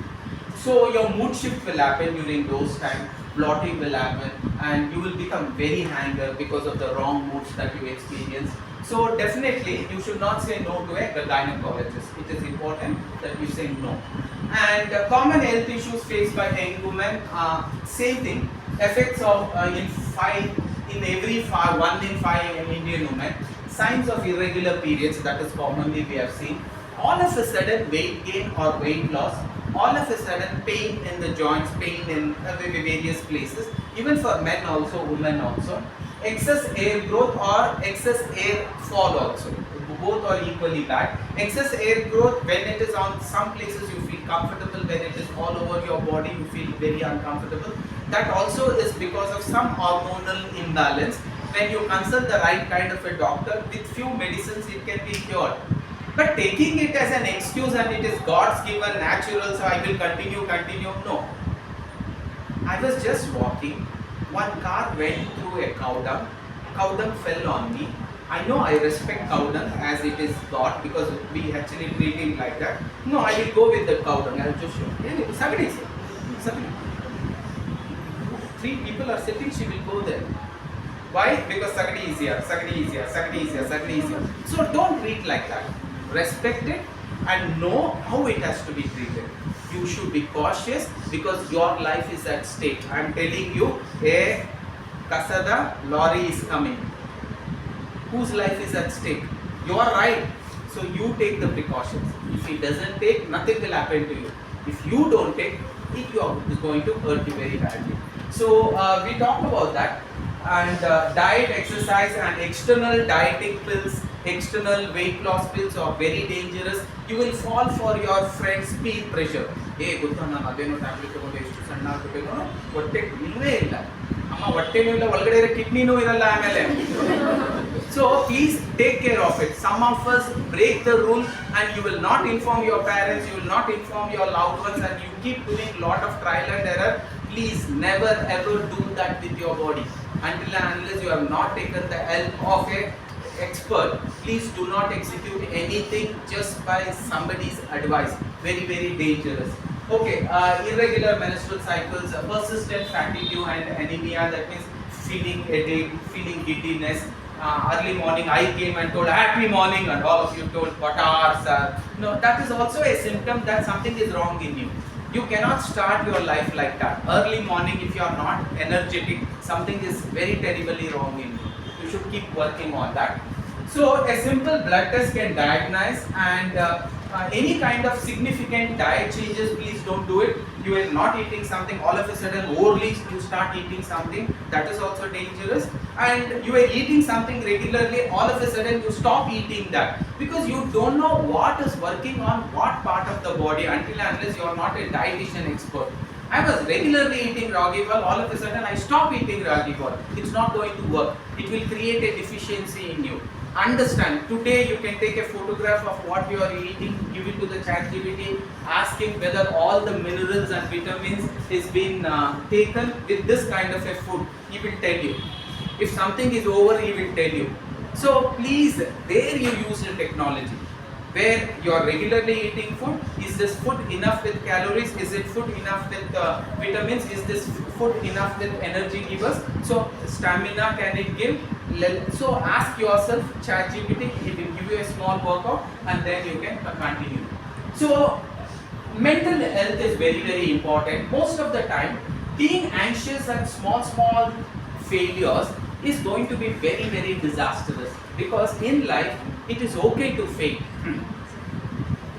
So your mood shift will happen during those times, bloating will happen, and you will become very hanger because of the wrong moods that you experience. So definitely you should not say no to a gynecologist. It is important that you say no. And common health issues faced by young women, same thing, effects of in every 1 in 5 Indian women, signs of irregular periods, that is commonly we have seen, all of a sudden weight gain or weight loss, all of a sudden pain in the joints, pain in various places, even for men also, women also, excess hair growth or excess hair fall also, both are equally bad. Excess hair growth, when it is on some places you feel comfortable, when it is all over your body you feel very uncomfortable. That also is because of some hormonal imbalance. When you consult the right kind of a doctor, with few medicines it can be cured. But taking it as an excuse and it is God's given natural, so I will continue, no. I was just walking, one car went through a cow dung fell on me. I know I respect cow dung as it is God, because we actually treat him like that. No, I will go with the cow dung. I will just show. Sagadi. 3 people are sitting, she will go there. Why? Because Sagadi is here, Sagadi is here, Sagadi is here, Sagadi is here. So don't treat like that. Respect it and know how it has to be treated. You should be cautious because your life is at stake. I am telling you, a Kasada lorry is coming. Whose life is at stake? You are right. So you take the precautions. If he doesn't take, nothing will happen to you. If you don't take, it is going to hurt you very badly. So we talked about that. And diet, exercise and external dieting pills, external weight loss pills are very dangerous. You will fall for your friend's peer pressure. Hey, gutta nanu adeno tablet tagone ಎಷ್ಟು ಸಣ್ಣ ಆಗ್ಬಿಟ್ಟಿರೋ ಹೊಟ್ಟೆ ಇಲ್ಲವೇ ಇಲ್ಲ ಅಮ್ಮ ಹೊಟ್ಟೆನೂ ಇಲ್ಲ ಒಳಗಡೆ ಕಿಡ್ನಿನೂ ಇರಲ್ಲ ಆಮೇಲೆ. So please take care of it. Some of us break the rule and you will not inform your parents, you will not inform your loved ones, and you keep doing lot of trial and error. Please never ever do that with your body. Until and unless you have not taken the help of an expert, please do not execute anything just by somebody's advice. Very, very dangerous. Okay, irregular menstrual cycles, persistent fatigue and anemia, that means feeling headache, feeling giddiness. Early morning I came and told happy morning and all of you told what hours. No, that is also a symptom that something is wrong in you. You cannot start your life like that. Early morning, if you are not energetic, something is very terribly wrong in you. You should keep working on that. So a simple blood test can diagnose, and any kind of significant diet changes, please don't do it. You are not eating something, all of a sudden overly you start eating something, that is also dangerous. And you are eating something regularly, all of a sudden you stop eating that, because you don't know what is working on what part of the body until and unless you are not a dietitian expert. I was regularly eating ragi ball, all of a sudden I stop eating ragi ball. It's not going to work. It will create a deficiency in you. Understand, today you can take a photograph of what you are eating, give it to the ChatGPT, ask him whether all the minerals and vitamins is been taken with this kind of a food. He will tell you. If something is over, he will tell you. So please, there you use the technology. Where you are regularly eating food, is this food enough with calories? Is it food enough with vitamins? Is this food enough with energy givers? So stamina can it give? So ask yourself, ChatGPT, it will give you a small workout and then you can continue. So mental health is very, very important. Most of the time, being anxious at small failures is going to be very, very disastrous, because in life it is okay to fail.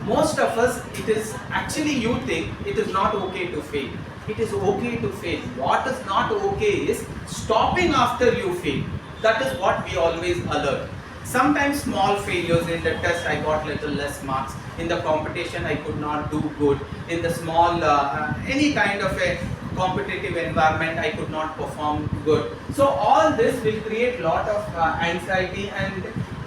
Most of us, it is actually, you think it is not okay to fail. It is okay to fail. What is not okay is stopping after you fail. That is what we always alert. Sometimes small failures in the test, I got little less marks. In the competition, I could not do good. In the small, any kind of a competitive environment, I could not perform good. So all this will create lot of anxiety, and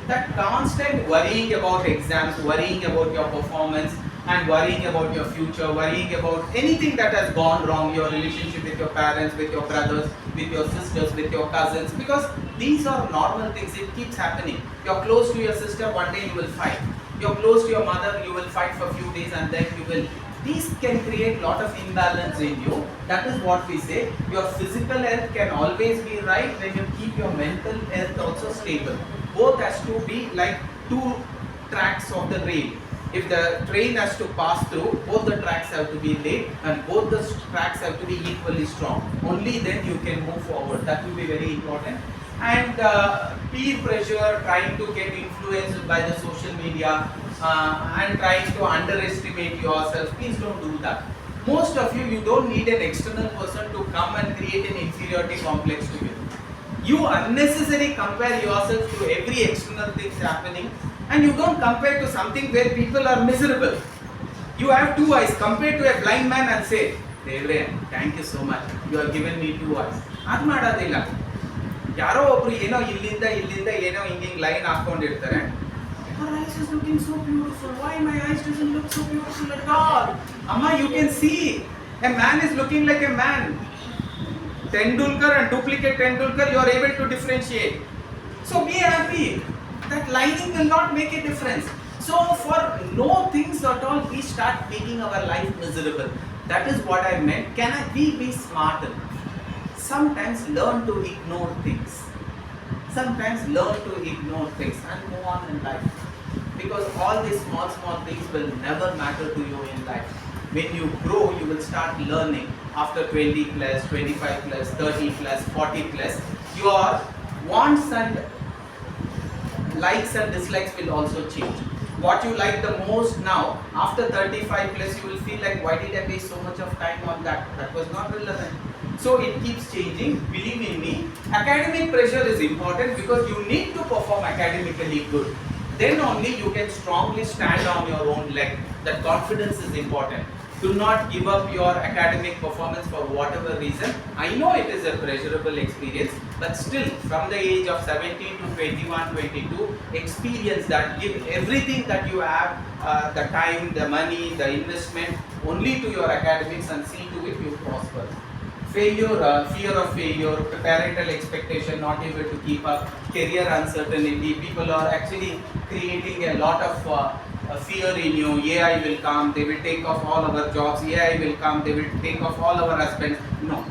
that constant worrying about exams, worrying about your performance, and worrying about your future, worrying about anything that has gone wrong, your relationship with your parents, with your brothers, with your sisters, with your cousins, because these are normal things, it keeps happening. You're close to your sister, one day you will fight. You're close to your mother, you will fight for a few days and then you will. These can create lot of imbalance in you. That is what we say. Your physical health can always be right when you keep your mental health also stable. Both has to be like two tracks of the rail. If the train has to pass through, both the tracks have to be laid and both the tracks have to be equally strong. Only then you can move forward. That will be very important. And peer pressure, trying to get influenced by the social media and trying to underestimate yourself, please don't do that. Most of you don't need an external person to come and create an inferiority complex to you. You unnecessarily compare yourself to every external thing happening, and you don't compare to something where people are miserable. You have two eyes. Compare to a blind man and say, Devre, thank you so much. You have given me two eyes. ಅದು ಮಾಡೋದಿಲ್ಲ. ಯಾರೋ ಒಬ್ರು ಏನೋ ಇಲ್ಲಿಂದ ಏನೋ ಹಿಂಗಿಂಗ್ line ಹಾಕೊಂಡಿರ್ತಾರೆ. Her eyes is looking so beautiful. Why my eyes doesn't look so beautiful at all? Amma, you can see a man is looking like a man. Tendulkar and duplicate Tendulkar, you are able to differentiate. So be happy. That lining will not make a difference. So for no things at all, we start making our life miserable. That is what I meant. Can we be smarter? Sometimes learn to ignore things. Sometimes learn to ignore things and move on in life. Because all these small things will never matter to you in life. When you grow, you will start learning. After 20 plus, 25 plus, 30 plus, 40 plus, your wants and likes and dislikes will also change. What you like the most now, after 35 plus, you will feel like, why did I waste so much of time on that? That was not relevant. So it keeps changing. Believe in me, academic pressure is important because you need to perform academically good. Then only you can strongly stand on your own leg. That confidence is important. Do not give up your academic performance for whatever reason. I know it is a pleasurable experience, but still from the age of 17 to 21, 22, experience that, give everything that you have, the time, the money, the investment only to your academics and see to it you prosper. Failure, fear of failure, parental expectation, not able to keep up, career uncertainty, people are actually creating a lot of fear in you. AI will come, they will take off all our jobs. AI will come, they will take off all our husbands. No,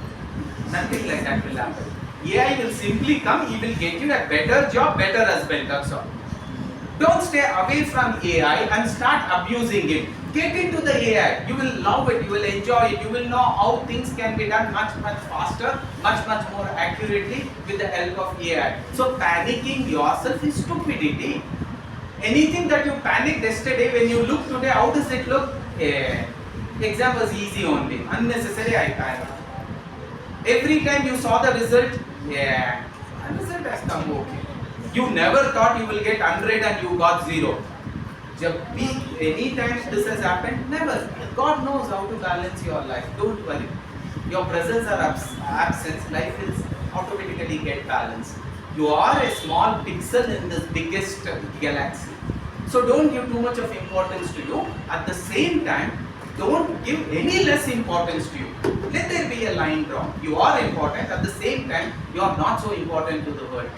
nothing like that will happen. AI will simply come, he will get you a better job, better husband, that's all. Don't stay away from AI and start abusing it. Get into the AI. You will love it, you will enjoy it, you will know how things can be done much faster, much more accurately with the help of AI. So panicking yourself is stupidity. Anything that you panicked yesterday, when you look today, how does it look? Exam was easy only. Unnecessary I panicked. Every time you saw the result, the result has come okay. You never thought you will get 100 and you got 0. Anytime this has happened, never. God knows how to balance your life. Don't worry. Your presence or absence, life will automatically get balanced. You are a small pixel in this biggest galaxy. So don't give too much of importance to you. At the same time, don't give any less importance to you. Let there be a line drawn. You are important. At the same time, you are not so important to the world.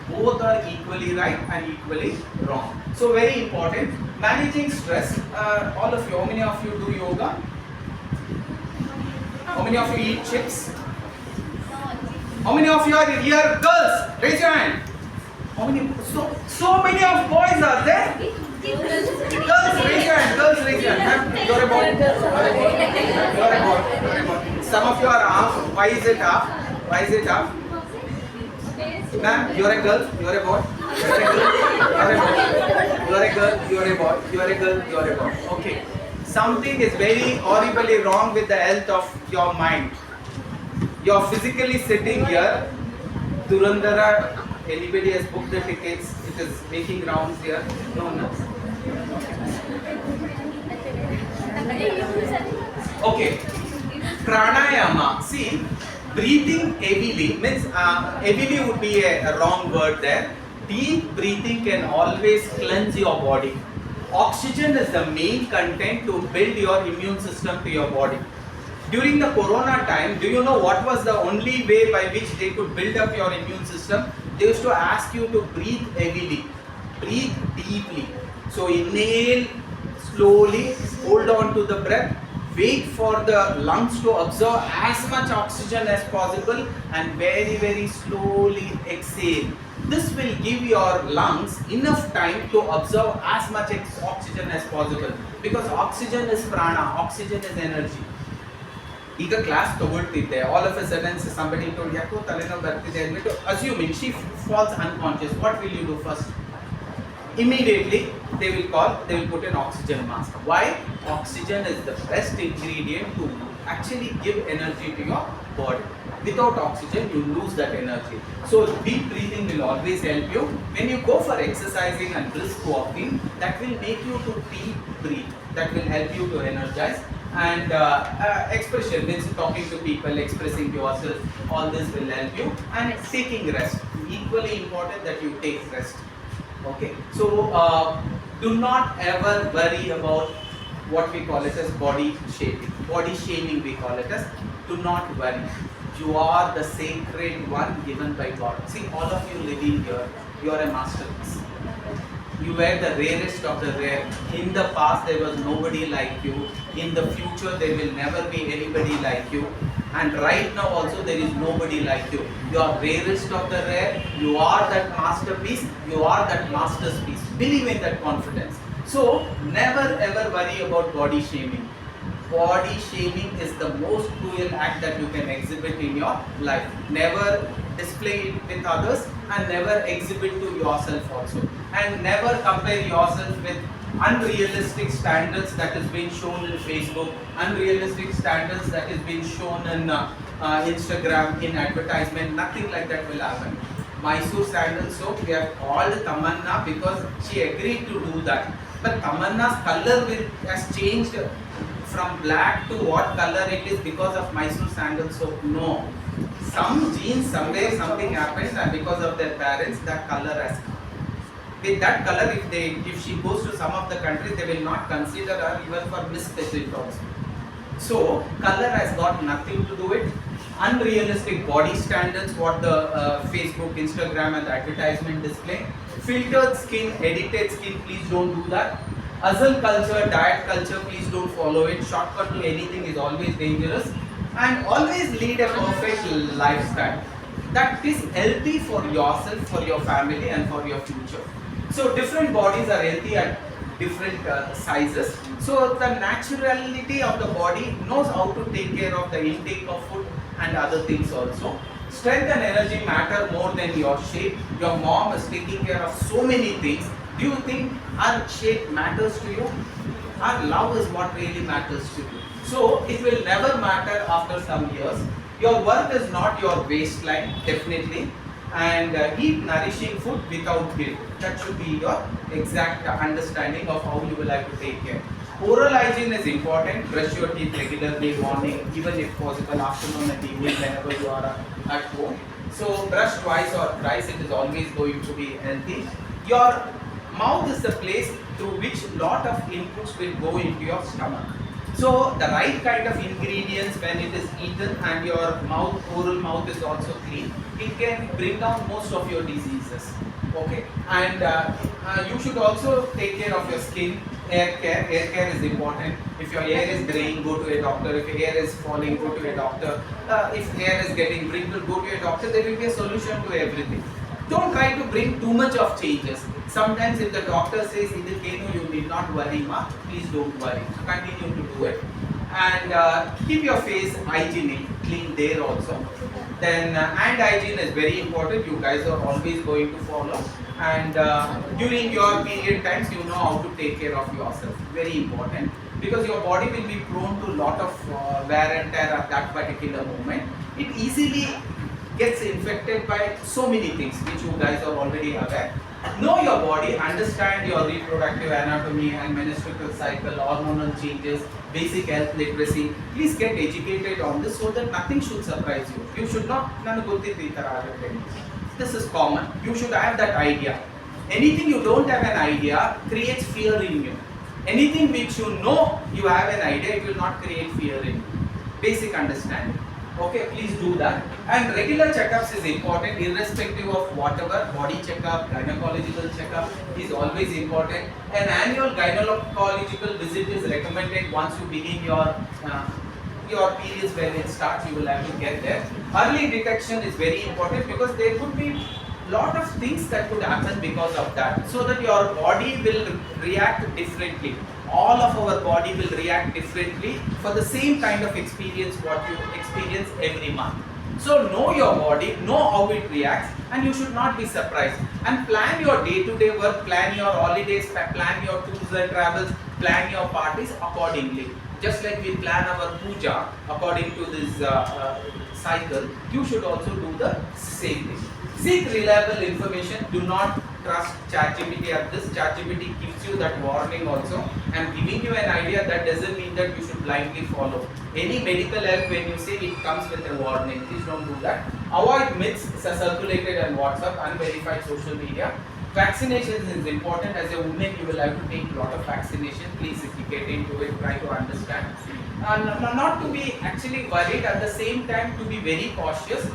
Both are equally right and equally wrong. So very important. Managing stress. All of you, how many of you do yoga? How many of you eat chips? How many of you are here? Girls, raise your hand. How many? So many of boys are there. Girls, raise your hand. Girls, raise your hand. You're a boy. You're a boy. Some of you are half. Why is it half? Why is it half? Ma'am, you're a girl. You're a boy. You're a girl. You're a girl. You're a boy. You're a girl. You're a boy. Okay. Something is very horribly wrong with the health of your mind. You're physically sitting here. Durandara, anybody has booked the tickets? It is making rounds here. No, no. Okay. Pranayama. See, breathing heavily means heavily would be a wrong word there. Deep breathing can always cleanse your body. Oxygen is the main content to build your immune system to your body. During the corona time, do you know what was the only way by which they could build up your immune system? They used to ask you to breathe heavily, breathe deeply. So inhale slowly, hold on to the breath, wait for the lungs to absorb as much oxygen as possible and very slowly exhale. This will give your lungs enough time to absorb as much oxygen as possible, because oxygen is prana, oxygen is energy. ಈಗ class ತಗೊಳ್ತಿದ್ದೆ, all of a sudden somebody told ಯಾಕೋ ತಲೆನೋವು ಬರ್ತಿದೆ ಅಂದ್ಬಿಟ್ಟು assuming she falls unconscious, what will you do first? Immediately they will put an oxygen mask. Why? Oxygen is the best ingredient to actually give energy to your body. Without oxygen you lose that energy. So deep breathing will always help you. When you go for exercising and brisk walking, that will make you to deep breathe, that will help you to energize. And expression means talking to people, expressing yourself, all this will help you. And taking rest, equally important that you take rest. Okay, so do not ever worry about what we call it as body shaming. Body shaming we call it as. Do not worry, you are the sacred one given by God. See, all of you living here, you are a masterpiece. You were the rarest of the rare. In the past there was nobody like you. In the future there will never be anybody like you. And right now also there is nobody like you. You are rarest of the rare. You are that masterpiece. You are that master's piece. Believe in that confidence. So never ever worry about body shaming. Body shaming is the most cruel act that you can exhibit in your life. Never display it with others and never exhibit to yourself also. And never compare yourself with unrealistic standards that is being shown in Facebook, unrealistic standards that is being shown in Instagram, in advertisement. Nothing like that will happen. Mysore sandal soap, we have called Tamanna because she agreed to do that. But Tamanna's color has changed from black to what color it is because of Mysore sandal soap. No. Some genes, somewhere something happens, and because of their parents, that color has come. With that color, if she goes to some of the countries, they will not consider her even for Miss President also. So color has got nothing to do with unrealistic body standards, what the Facebook, Instagram and the advertisement display. Filtered skin, edited skin, please don't do that. Hustle culture, diet culture, please don't follow it. Shortcut to anything is always dangerous. And always lead a perfect lifestyle that is healthy for yourself, for your family and for your future. So different bodies are healthy at different sizes. So the naturality of the body knows how to take care of the intake of food and other things also. Strength and energy matter more than your shape. Your mom is taking care of so many things. Do you think our shape matters to you? Our love is what really matters to you. So it will never matter after some years. Your worth is not your waistline, definitely. And eat nourishing food without guilt. That should be your exact understanding of how you will like to take care. Oral hygiene is important. Brush your teeth regularly, morning, even if possible, afternoon and evening whenever you are at home. So brush twice or thrice, it is always going to be healthy. Your mouth is the place through which lot of inputs will go into your stomach. So the right kind of ingredients when it is eaten and your mouth, oral mouth is also clean, it can bring down most of your diseases. Okay, and you should also take care of your skin. Hair care is important. If your hair is graying, go to a doctor. If your hair is falling, go to a doctor. If hair is getting wrinkled, go to a doctor. There will be a solution to everything. Don't try to bring too much of changes. Sometimes if the doctor says, you need not worry, ma, please don't worry. Continue to do it. And keep your face hygienic, clean there also. Then hand hygiene is very important. You guys are always going to follow. And during your period times, you know how to take care of yourself. Very important. Because your body will be prone to a lot of wear and tear at that particular moment. It easily gets infected by so many things which you guys are already aware. Know your body, understand your reproductive anatomy and menstrual cycle, hormonal changes, basic health literacy. Please get educated on this so that nothing should surprise you. You should not, this is common. You should have that idea. Anything you don't have an idea creates fear in you. Anything which you know you have an idea, it will not create fear in you. Basic understanding. Okay, please do that. And regular checkups is important irrespective of whatever. Body checkup, gynecological checkup is always important. An annual gynecological visit is recommended once you begin your periods. When it starts, you will have to get there. Early detection is very important because there could be lot of things that could happen because of that, so that your body will react differently. All of our body will react differently for the same kind of experience what you experience every month. So know your body, know how it reacts, and you should not be surprised. And plan your day-to-day work, plan your holidays, plan your tours and travels, plan your parties accordingly. Just like we plan our puja according to this cycle, you should also do the same thing. Seek reliable information. Do not trust ChatGPT at this. ChatGPT gives you that warning also. I am giving you an idea. That doesn't mean that you should blindly follow. Any medical help, when you say it comes with a warning, please don't do that. Avoid myths circulated on WhatsApp, unverified social media. Vaccinations is important. As a woman, you will have to take a lot of vaccination. Please, if you get into it, try to understand. Not to be actually worried, at the same time to be very cautious.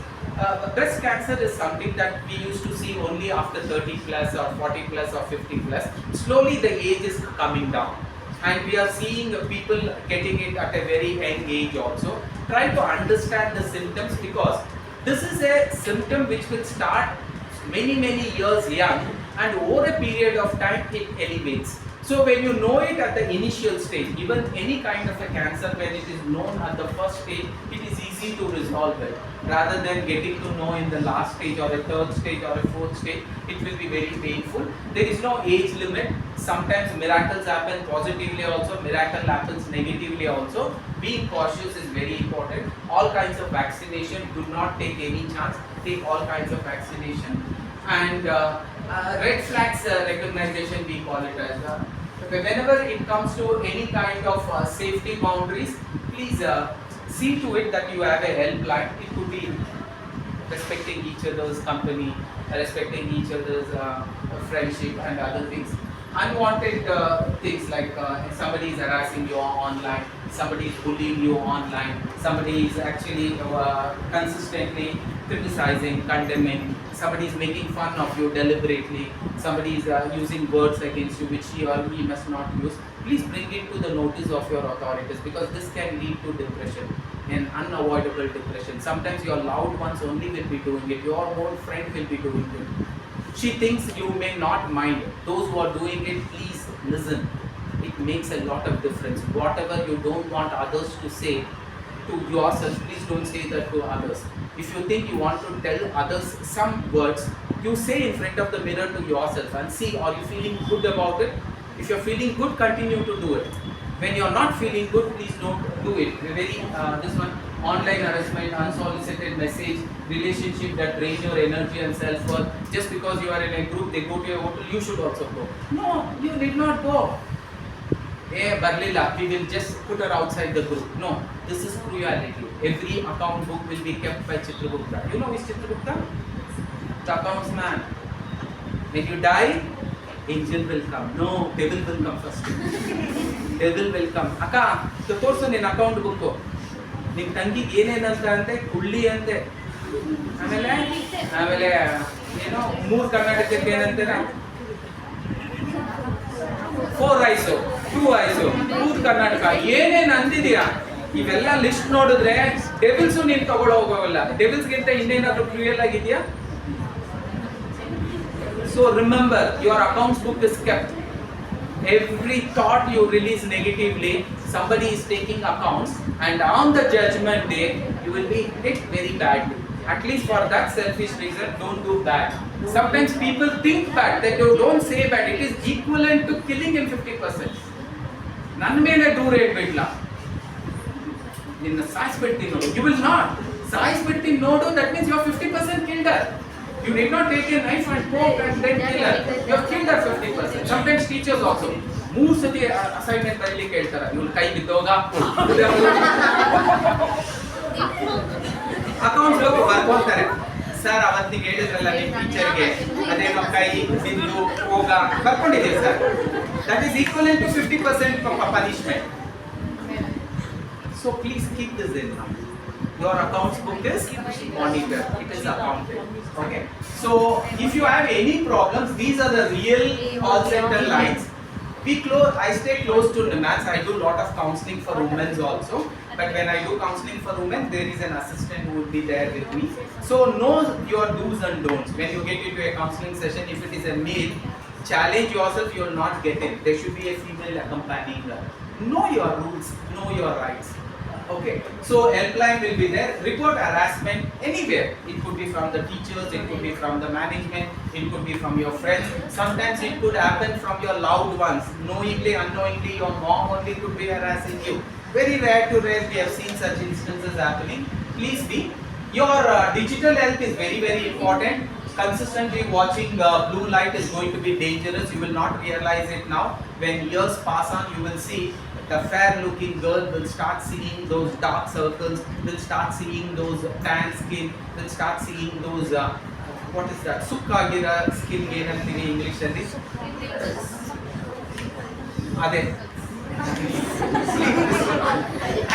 Breast cancer is something that we used to see only after 30 plus or 40 plus or 50 plus. Slowly the age is coming down, and we are seeing people getting it at a very young age also. Try to understand the symptoms, because this is a symptom which will start many years young, and over a period of time it elevates. So when you know it at the initial stage, even any kind of a cancer, when it is known at the first stage, it is easy to resolve it. Rather than getting to know in the last stage or a third stage or a fourth stage, it will be very painful. There is no age limit. Sometimes miracles happen positively also, miracle happens negatively also. Being cautious is very important. All kinds of vaccination, do not take any chance. Take all kinds of vaccination. And red flags recognition, we call it as whenever it comes to any kind of safety boundaries, please see to it that you have a helpline. It could be respecting each other's company, respecting each other's friendship and other things. Unwanted things like somebody is harassing you online, somebody is bullying you online, somebody is actually consistently criticizing, condemning, somebody is making fun of you deliberately, somebody is using words against you which he or he must not use. Please bring it to the notice of your authorities, because this can lead to depression, an unavoidable depression. Sometimes your loved ones only will be doing it, your own friend will be doing it. She thinks you may not mind. Those who are doing it, please listen. It makes a lot of difference. Whatever you don't want others to say to yourself, please don't say that to others. If you think you want to tell others some words, you say in front of the mirror to yourself and see, are you feeling good about it? If you're feeling good, continue to do it. When you're not feeling good, please don't do it. This one, online harassment, unsolicited message, relationship that drain your energy and self-worth. Just because you are in a group, they go to a hotel, you should also go. No, you need not go. Hey, Barlila, we will just put her outside the group. No, this is cruelty. Every account book will be kept by Chitragupta. You know who is Chitragupta? The accounts man. When you die, angel will come. No, devil will come first. Devil will come. Akka, the person in account book. ನಿಮ್ಮ ತಂಗಿಗೆ ಏನೇನಂತ ಅಂತೆ ಕುಳ್ಳಿ ಅಂತೆ, ಆಮೇಲೆ ಆಮೇಲೆ ಏನೋ ಮೂರು ಕರ್ನಾಟಕಕ್ಕೆ ಏನಂತೀರ, 4 ice 2 ice 2 Karnataka ಏನೇನು ಅಂದಿದೀಯಾ, ಇವೆಲ್ಲ ಲಿಸ್ಟ್ ನೋಡಿದ್ರೆ ಡೆವಿಲ್ಸು ನೀನು ತಗೊಳ್ಳೋ ಹೋಗೋಲ್ಲ. ಡೆವಿಲ್ಸ್ಗಿಂತ ಇನ್ನೇನಾದ್ರೂ ಕ್ರೂಯಲ್ ಆಗಿದೆಯಾ? So remember, your accounts book is kept. Every thought you release negatively, somebody is taking accounts, and on the judgment day, you will be hit very badly. At least for that selfish reason, don't do bad. Sometimes people think bad, that you don't say bad. It is equivalent to killing in 50%. Nan mele door idbidla. Ninna size petti nodu. You will not. Size petti nodu, that means you are 50% killed her. You did not take a knife and poke and then kill her. You have killed her 50%. Sometimes teachers also. 3 ಸತಿ assignment ಬರೀಲಿಕ್ಕೆ ಹೇಳ್ತಾರೆ, ಇವ್ನ ಕೈ ಬಿದ್ದೋಗ accounts ಬಗ್ಗೆ ಬರ್ಕೊಳ್ತಾರೆ. Sir ಅವತ್ತಿಗೆ ಹೇಳಿದ್ರಲ್ಲ ನಿಮ್ಮ ಟೀಚರ್ಗೆ ಅದೇನೋ ಕೈ ಬಿದ್ದು ಹೋಗ ಬರ್ಕೊಂಡಿದ್ದೀವಿ sir. That is equivalent to 50% punishment. So please keep this in mind. Your accounts book is monitored. It is accounted. Okay. So if you have any problems, these are the real call center lines. I stay close to NIMAS. I do a lot of counseling for women also. But when I do counseling for women, there is an assistant who will be there with me. So know your do's and don'ts. When you get into a counseling session, if it is a male, challenge yourself, you will not get in. There should be a female accompanying her. Know your rules, know your rights. Okay, so helpline will be there. Report harassment anywhere. It could be from the teachers, it could be from the management, it could be from your friends. Sometimes it could happen from your loved ones. Knowingly, unknowingly, your mom only could be harassing you. Very rare to rare we have seen such instances happening. Please be. Your digital health is very, very important. Consistently watching blue light is going to be dangerous. You will not realize it now. When years pass on, you will see the fair looking girl will start seeing those dark circles, will start seeing those tan skin, will start seeing those what is that, sukkagira skin ಏನಂತೀವಿ English ಅಲ್ಲಿ ಅದೇ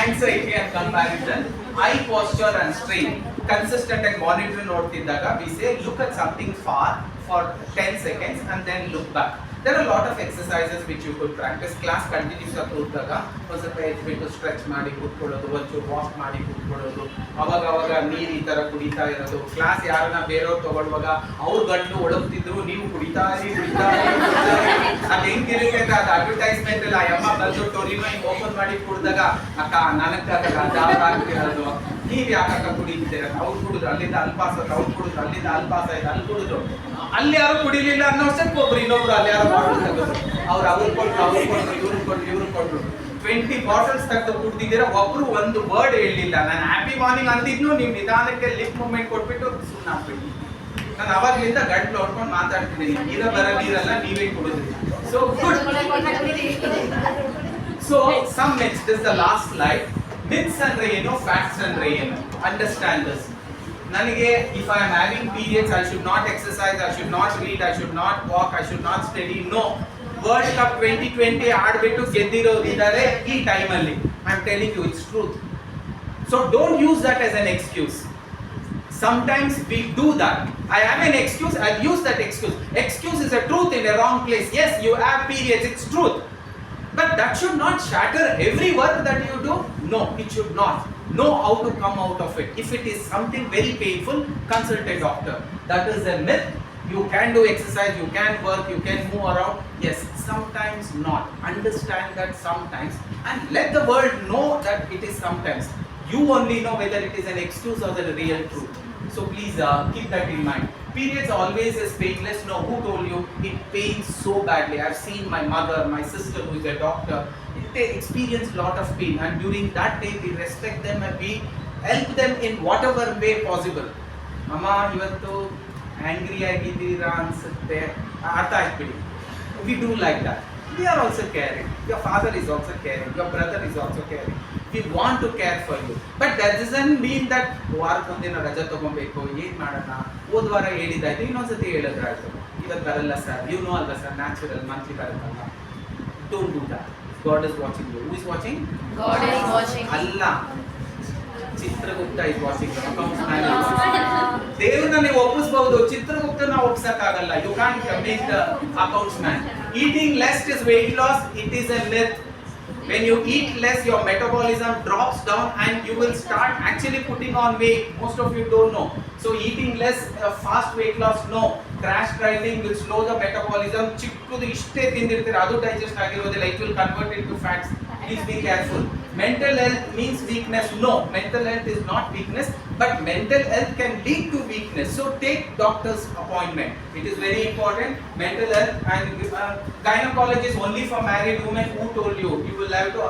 anxiety and comparison, eye posture and strain. Consistent and monitor ನೋಡ್ತಿದ್ದಾಗ we say look at something far for 10 seconds and then look back. There are a lot of exercises which you could practice. Class continues ಆಗಿ ಕೂತಾಗ ಒಂದು ಸ್ವಲ್ಪ ಎದ್ಬಿಟ್ಟು stretch ಮಾಡಿ ಕೂತ್ಕೊಳ್ಳೋದು, ಒಂಚೂರು walk ಮಾಡಿ ಕೂತ್ಕೊಳ್ಳೋದು, ಅವಾಗ ನೀರು ಈ ತರ ಕುಡಿತಾ ಇರೋದು. ಕ್ಲಾಸ್ ಯಾರನ್ನ ಬೇರೆಯವ್ರು ತಗೊಳ್ಳುವಾಗ ಅವ್ರ ಗಂಟು ಒಳಗ್ತಿದ್ರು, ನೀವು ಕುಡಿತಾ ಇರಿ. ಅದು ಹೆಂಗಿರುತ್ತೆ ಅಂತ ಅದು ಅಡ್ವರ್ಟೈಸ್ಮೆಂಟ್ ಇಲ್ಲ. ಅಮ್ಮ ಬಂದು ಟೊರಿನೋ ಹಿಂಗ್ ಓಪನ್ ಮಾಡಿ ಕುಡಿದಾಗ ಅಕ್ಕ ನನಗಾಗಲ್ಲ ಆಗ್ತಿರೋದು, ನೀವ್ ಯಾಕಕ್ಕ ಕುಡಿತೀರ, ಅವ್ರು ಕುಡಿದ್ರು ಅಲ್ಲಿಂದ ಅಲ್ಪಾಸ, ಅವ್ರು ಕುಡಿದ್ರು ಅಲ್ಲಿಂದ ಅಲ್ಪಾಸ ಇದೆ, ಅಲ್ಲಿ ಕುಡಿದ್ರು ಅಲ್ಲಿ ಯಾರು ಕುಡಿಲಿಲ್ಲ ಅನ್ನೋ ವರ್ಷಕ್ಕೆ ಒಬ್ರು ಇನ್ನೊಬ್ರು ಅಲ್ಲಿ ಯಾರು ಬಾಟಲ್ ತೆಗೆದ್ರು, ಅವ್ರು ಕೊಟ್ರು ಇವ್ರು ಕೊಟ್ರು 20 ಬಾಟಲ್ಸ್ ತೆಗೆದು ಕುಡ್ದಿದ್ದೀರಾ, ಒಬ್ರು ಒಂದು ವರ್ಡ್ ಹೇಳಲಿಲ್ಲ. ನಾನು ಹ್ಯಾಪಿ ಮಾರ್ನಿಂಗ್ ಅಂದಿದ್ನು, ನೀವು ನಿಧಾನಕ್ಕೆ ಲಿಪ್ ಮೂವ್ಮೆಂಟ್ ಕೊಟ್ಬಿಟ್ಟು ಸುಮ್ಮನೆ ಆಗ್ಬಿಟ್ಟು ನಾನು ಅವಾಗ್ಲಿಂದ ಗಂಟ್ಲು ಹೊಡ್ಕೊಂಡು ಮಾತಾಡ್ತಿದ್ದೀನಿ. ನೀರ ಬರ ನೀರಲ್ಲ, ನೀವೇ ಕುಡಿದ್ರಿ. So good. So some myths, this the last slide. Myths ಅಂದ್ರೆ ಏನು, ಫ್ಯಾಕ್ಟ್ಸ್ ಅಂದ್ರೆ ಏನು, ಅಂಡರ್ಸ್ಟ್ಯಾಂಡ್ ದಿಸ್. ನನಗೆ if I am having periods, I should not exercise, I should not read, I should not walk, I should not study. No. World Cup 2020 ಆಡ್ಬಿಟ್ಟು ಗೆದ್ದಿರೋದಿದ್ದಾರೆ ಈ ಟೈಮಲ್ಲಿ. I am telling you, it's truth. So don't use that as an excuse. Sometimes we do that. I have an excuse, I'll use that excuse. Excuse is a truth in a wrong place. Yes, you have periods, it's truth. But that should not shatter every work that you do. No, it should not. Know how to come out of it. If it is something very painful, consult a doctor. That is a myth. You can do exercise, you can work, you can move around. Yes, sometimes not. Understand that sometimes, and let the world know that it is sometimes. You only know whether it is an excuse or the real truth. So please keep that in mind. Periods always is painless. No, who told you? It pains so badly. I've seen my mother, my sister who is a doctor. They experience lot of pain, and during that day we respect them and we help them in whatever way possible. Mama, ivattu angry ಆಗಿದ್ದೀರಾ ಅನ್ಸುತ್ತೆ, ಅರ್ಥ ಆಗ್ಬಿಡಿ. We do like that. We are also caring. Your father is also caring. Your brother is also caring. We want to care for you. But that doesn't mean that ವಾರಕ್ಕೊಂದಿನ ರಜೆ ತಗೊಬೇಕು, ಏನ್ ಮಾಡೋಣ, ಹೋದ ವಾರ ಹೇಳಿದಾಯ್ತು ಇನ್ನೊಂದ್ಸತಿ ಹೇಳಿದ್ರಾಯ್ತು, ಇವತ್ತು ಬರಲ್ಲ ಸರ್, you know ಅಲ್ವಾ ಸರ್, ನ್ಯಾಚುರಲ್ ಮಂತ್ಲಿ ಬರುತ್ತಲ್ಲ. Don't do that. God is watching you. Who is watching? God is watching. Allah. Chitragupta is watching. Accounts manager. ದೇವ್ರನ್ನ ನೀವು ಒಪ್ಪಿಸಬಹುದು, ಚಿತ್ರಗುಪ್ತನ ಒಪ್ಪಿಸಕ್ಕಾಗಲ್ಲ. You can't make the accounts man. Eating less is weight loss. It is a myth. When you eat less, your metabolism drops down and you will start actually putting on weight. Most of you don't know. So eating less, fast weight loss, no. Crash dieting will slow the metabolism. ಚಿಕ್ಕದು ಇಷ್ಟೇ ತಿಂದಿರ್ತೀರ, ಅದು digest ಆಗಿರೋದಿಲ್ಲ. It will convert into fats. Please be careful. Mental health means weakness. No, mental health is not weakness, but mental health can lead to weakness. So take doctor's appointment. It is very important. Mental health and gynecologist only for married women. Who told you? You will have to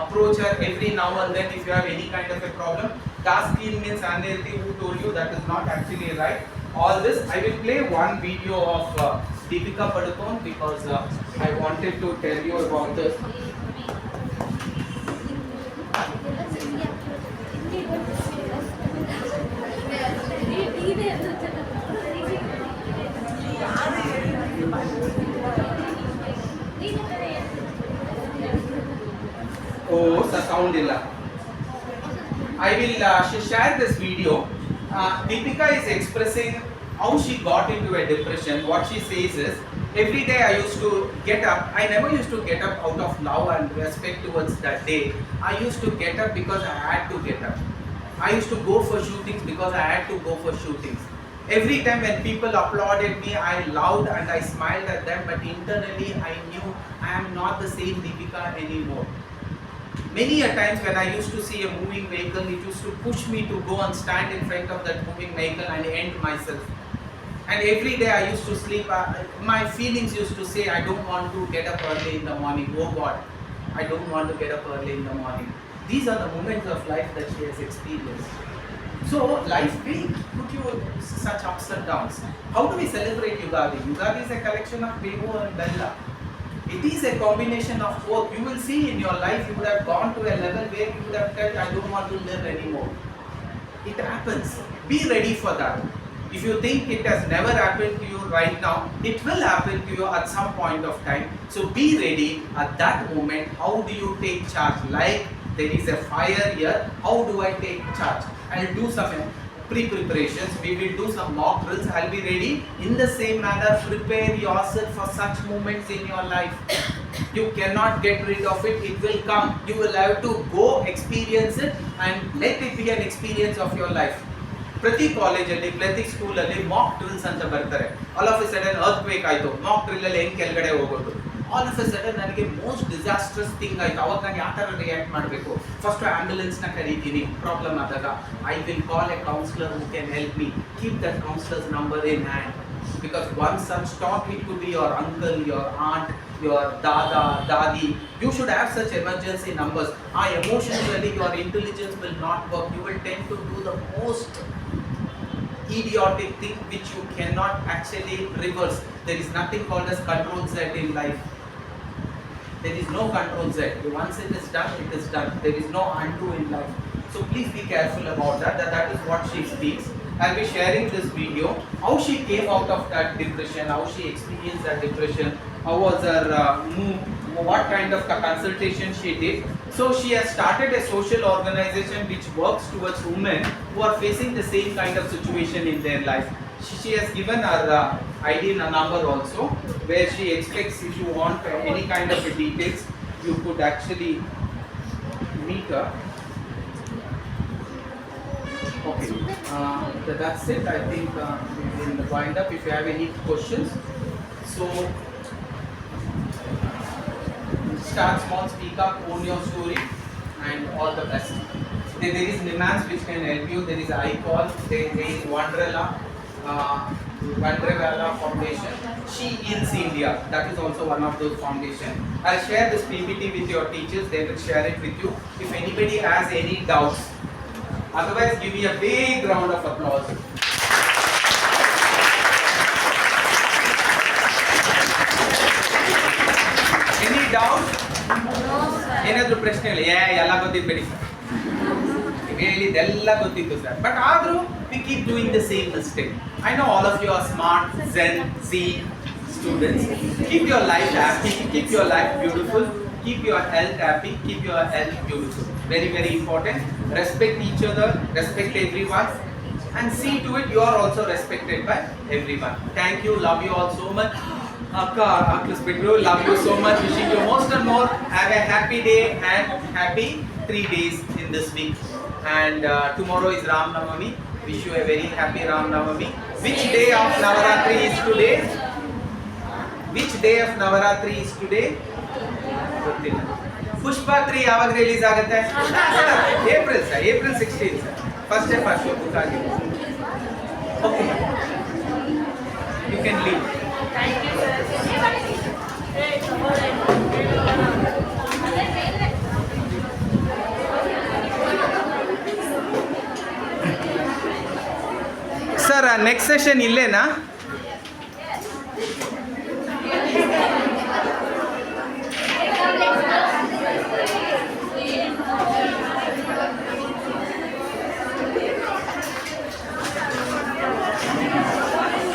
approach her every now and then if you have any kind of a problem. Dark skin means unhealthy. Who told you? That is not actually right. all this. I will play one video of Deepika Padukone because I wanted to tell you about this. Oh, the sound illa. I will share this video. Deepika is expressing how she got into a depression. What she says is, every day I used to get up. I never used to get up out of love and respect towards that day. I used to get up because I had to get up. I used to go for shootings because I had to go for shootings. Every time when people applauded me, I loved and I smiled at them, but internally I knew I am not the same Deepika anymore. Many a times when I used to see a moving vehicle, it used to push me to go and stand in front of that moving vehicle and end myself. And every day I used to sleep, my feelings used to say, I don't want to get up early in the morning. Oh God, I don't want to get up early in the morning. These are the moments of life that she has experienced. So life will put you such ups and downs. How do we celebrate Yugadi? Yugadi is a collection of Behu and Bella. It is a combination of both. You will see in your life you would have gone to a level where you would have felt, I don't want to live anymore. It happens. Be ready for that. If you think it has never happened to you right now, it will happen to you at some point of time. So be ready at that moment. How do you take charge? Like there is a fire here, how do I take charge? I'll do some pre-preparations, we will do some mock drills, I'll be ready. In the same manner, prepare yourself for such moments in your life. You cannot get rid of it, it will come. You will have to go experience it and let it be an experience of your life. ಪ್ರತಿ ಕಾಲೇಜಲ್ಲಿ ಪ್ರತಿ ಸ್ಕೂಲಲ್ಲಿ Mach drills ಅಂತ ಬರ್ತಾರೆ. All of a sudden earthquake ಆಯಿತು, mock drill ಅಲ್ಲಿ ಹೆಂಗೆ ಕೆಳಗಡೆ ಹೋಗೋದು. ಆಲ್ ಆಫ್ ಎ ಸಡನ್ ನನಗೆ ಮೋಸ್ಟ್ ಡಿಸಾಸ್ಟ್ರಸ್ ಥಿಂಗ್ ಆಯಿತು. ಅವಾಗ ನಾನು ಯಾವ ಥರ ರಿಯಾಕ್ಟ್ ಮಾಡಬೇಕು? ಫಸ್ಟ್ ಆಂಬ್ಯುಲೆನ್ಸ್ನ ಕರೀತೀನಿ ಪ್ರಾಬ್ಲಮ್ ಆದಾಗ. I will call a counsellor who can help me. Keep that counsellor's number in hand. Because one such talk, it could be your uncle, your aunt, your dada, dadi. You should have such emergency numbers. Emotionally, your intelligence will not work. You will tend to do the most idiotic thing which you cannot actually reverse. There is nothing called as control Z in life. There is no control Z. Once it is done, it is done. There is no undo in life. So please be careful about that. That is what she speaks. I'll be sharing this video, how she came out of that depression, how she experienced that depression, how was her move, what kind of consultation she did. So she has started a social organization which works towards women who are facing the same kind of situation in their life. She has given her ID number also, where she expects if you want any kind of details, you could actually meet her. Okay, that's it. I think we will wind up. If you have any questions, so start small, speak up, own your story, and all the best. There is Nimans which can help you. There is iCall. There is Wanderella Foundation. She Heals India. That is also one of those foundations. I'll share this PPT with your teachers. They will share it with you. If anybody has any doubts. Otherwise, give me a big round of applause. Any doubt? No, sir. ಏನಾದರೂ ಪ್ರಶ್ನೆ ಇಲ್ಲ? ಎಲ್ಲ ಗೊತ್ತಿದ್ದು ಬಿಡಿ sir. ಹೇಳಿದ್ದೆಲ್ಲ ಗೊತ್ತಿತ್ತು sir. But ಆದರೂ we keep doing the same mistake. I know all of you are smart, Zen, Z students. Keep your life happy. Keep your life beautiful. Keep your health happy, keep your health beautiful. Very, very important. Respect each other, respect everyone, and see to it you are also respected by everyone. Thank you, love you all so much. Akka Spitru, love you so much. Wishing you most and more. Have a happy day and happy 3 days in this week. And tomorrow is Ram Navami. Wish you a very happy Ram Navami. Which day of Navaratri is today? Which day of Navaratri is today? ಗೊತ್ತಿಲ್ಲ. ಪುಷ್ಪ 3 ಯಾವಾಗ release ಆಗುತ್ತೆ? April 16 sir. First day first show book ಆಗಿದೆ. Okay, you can leave. Thank you, sir. Sir next session ಇಲ್ಲೇನಾ?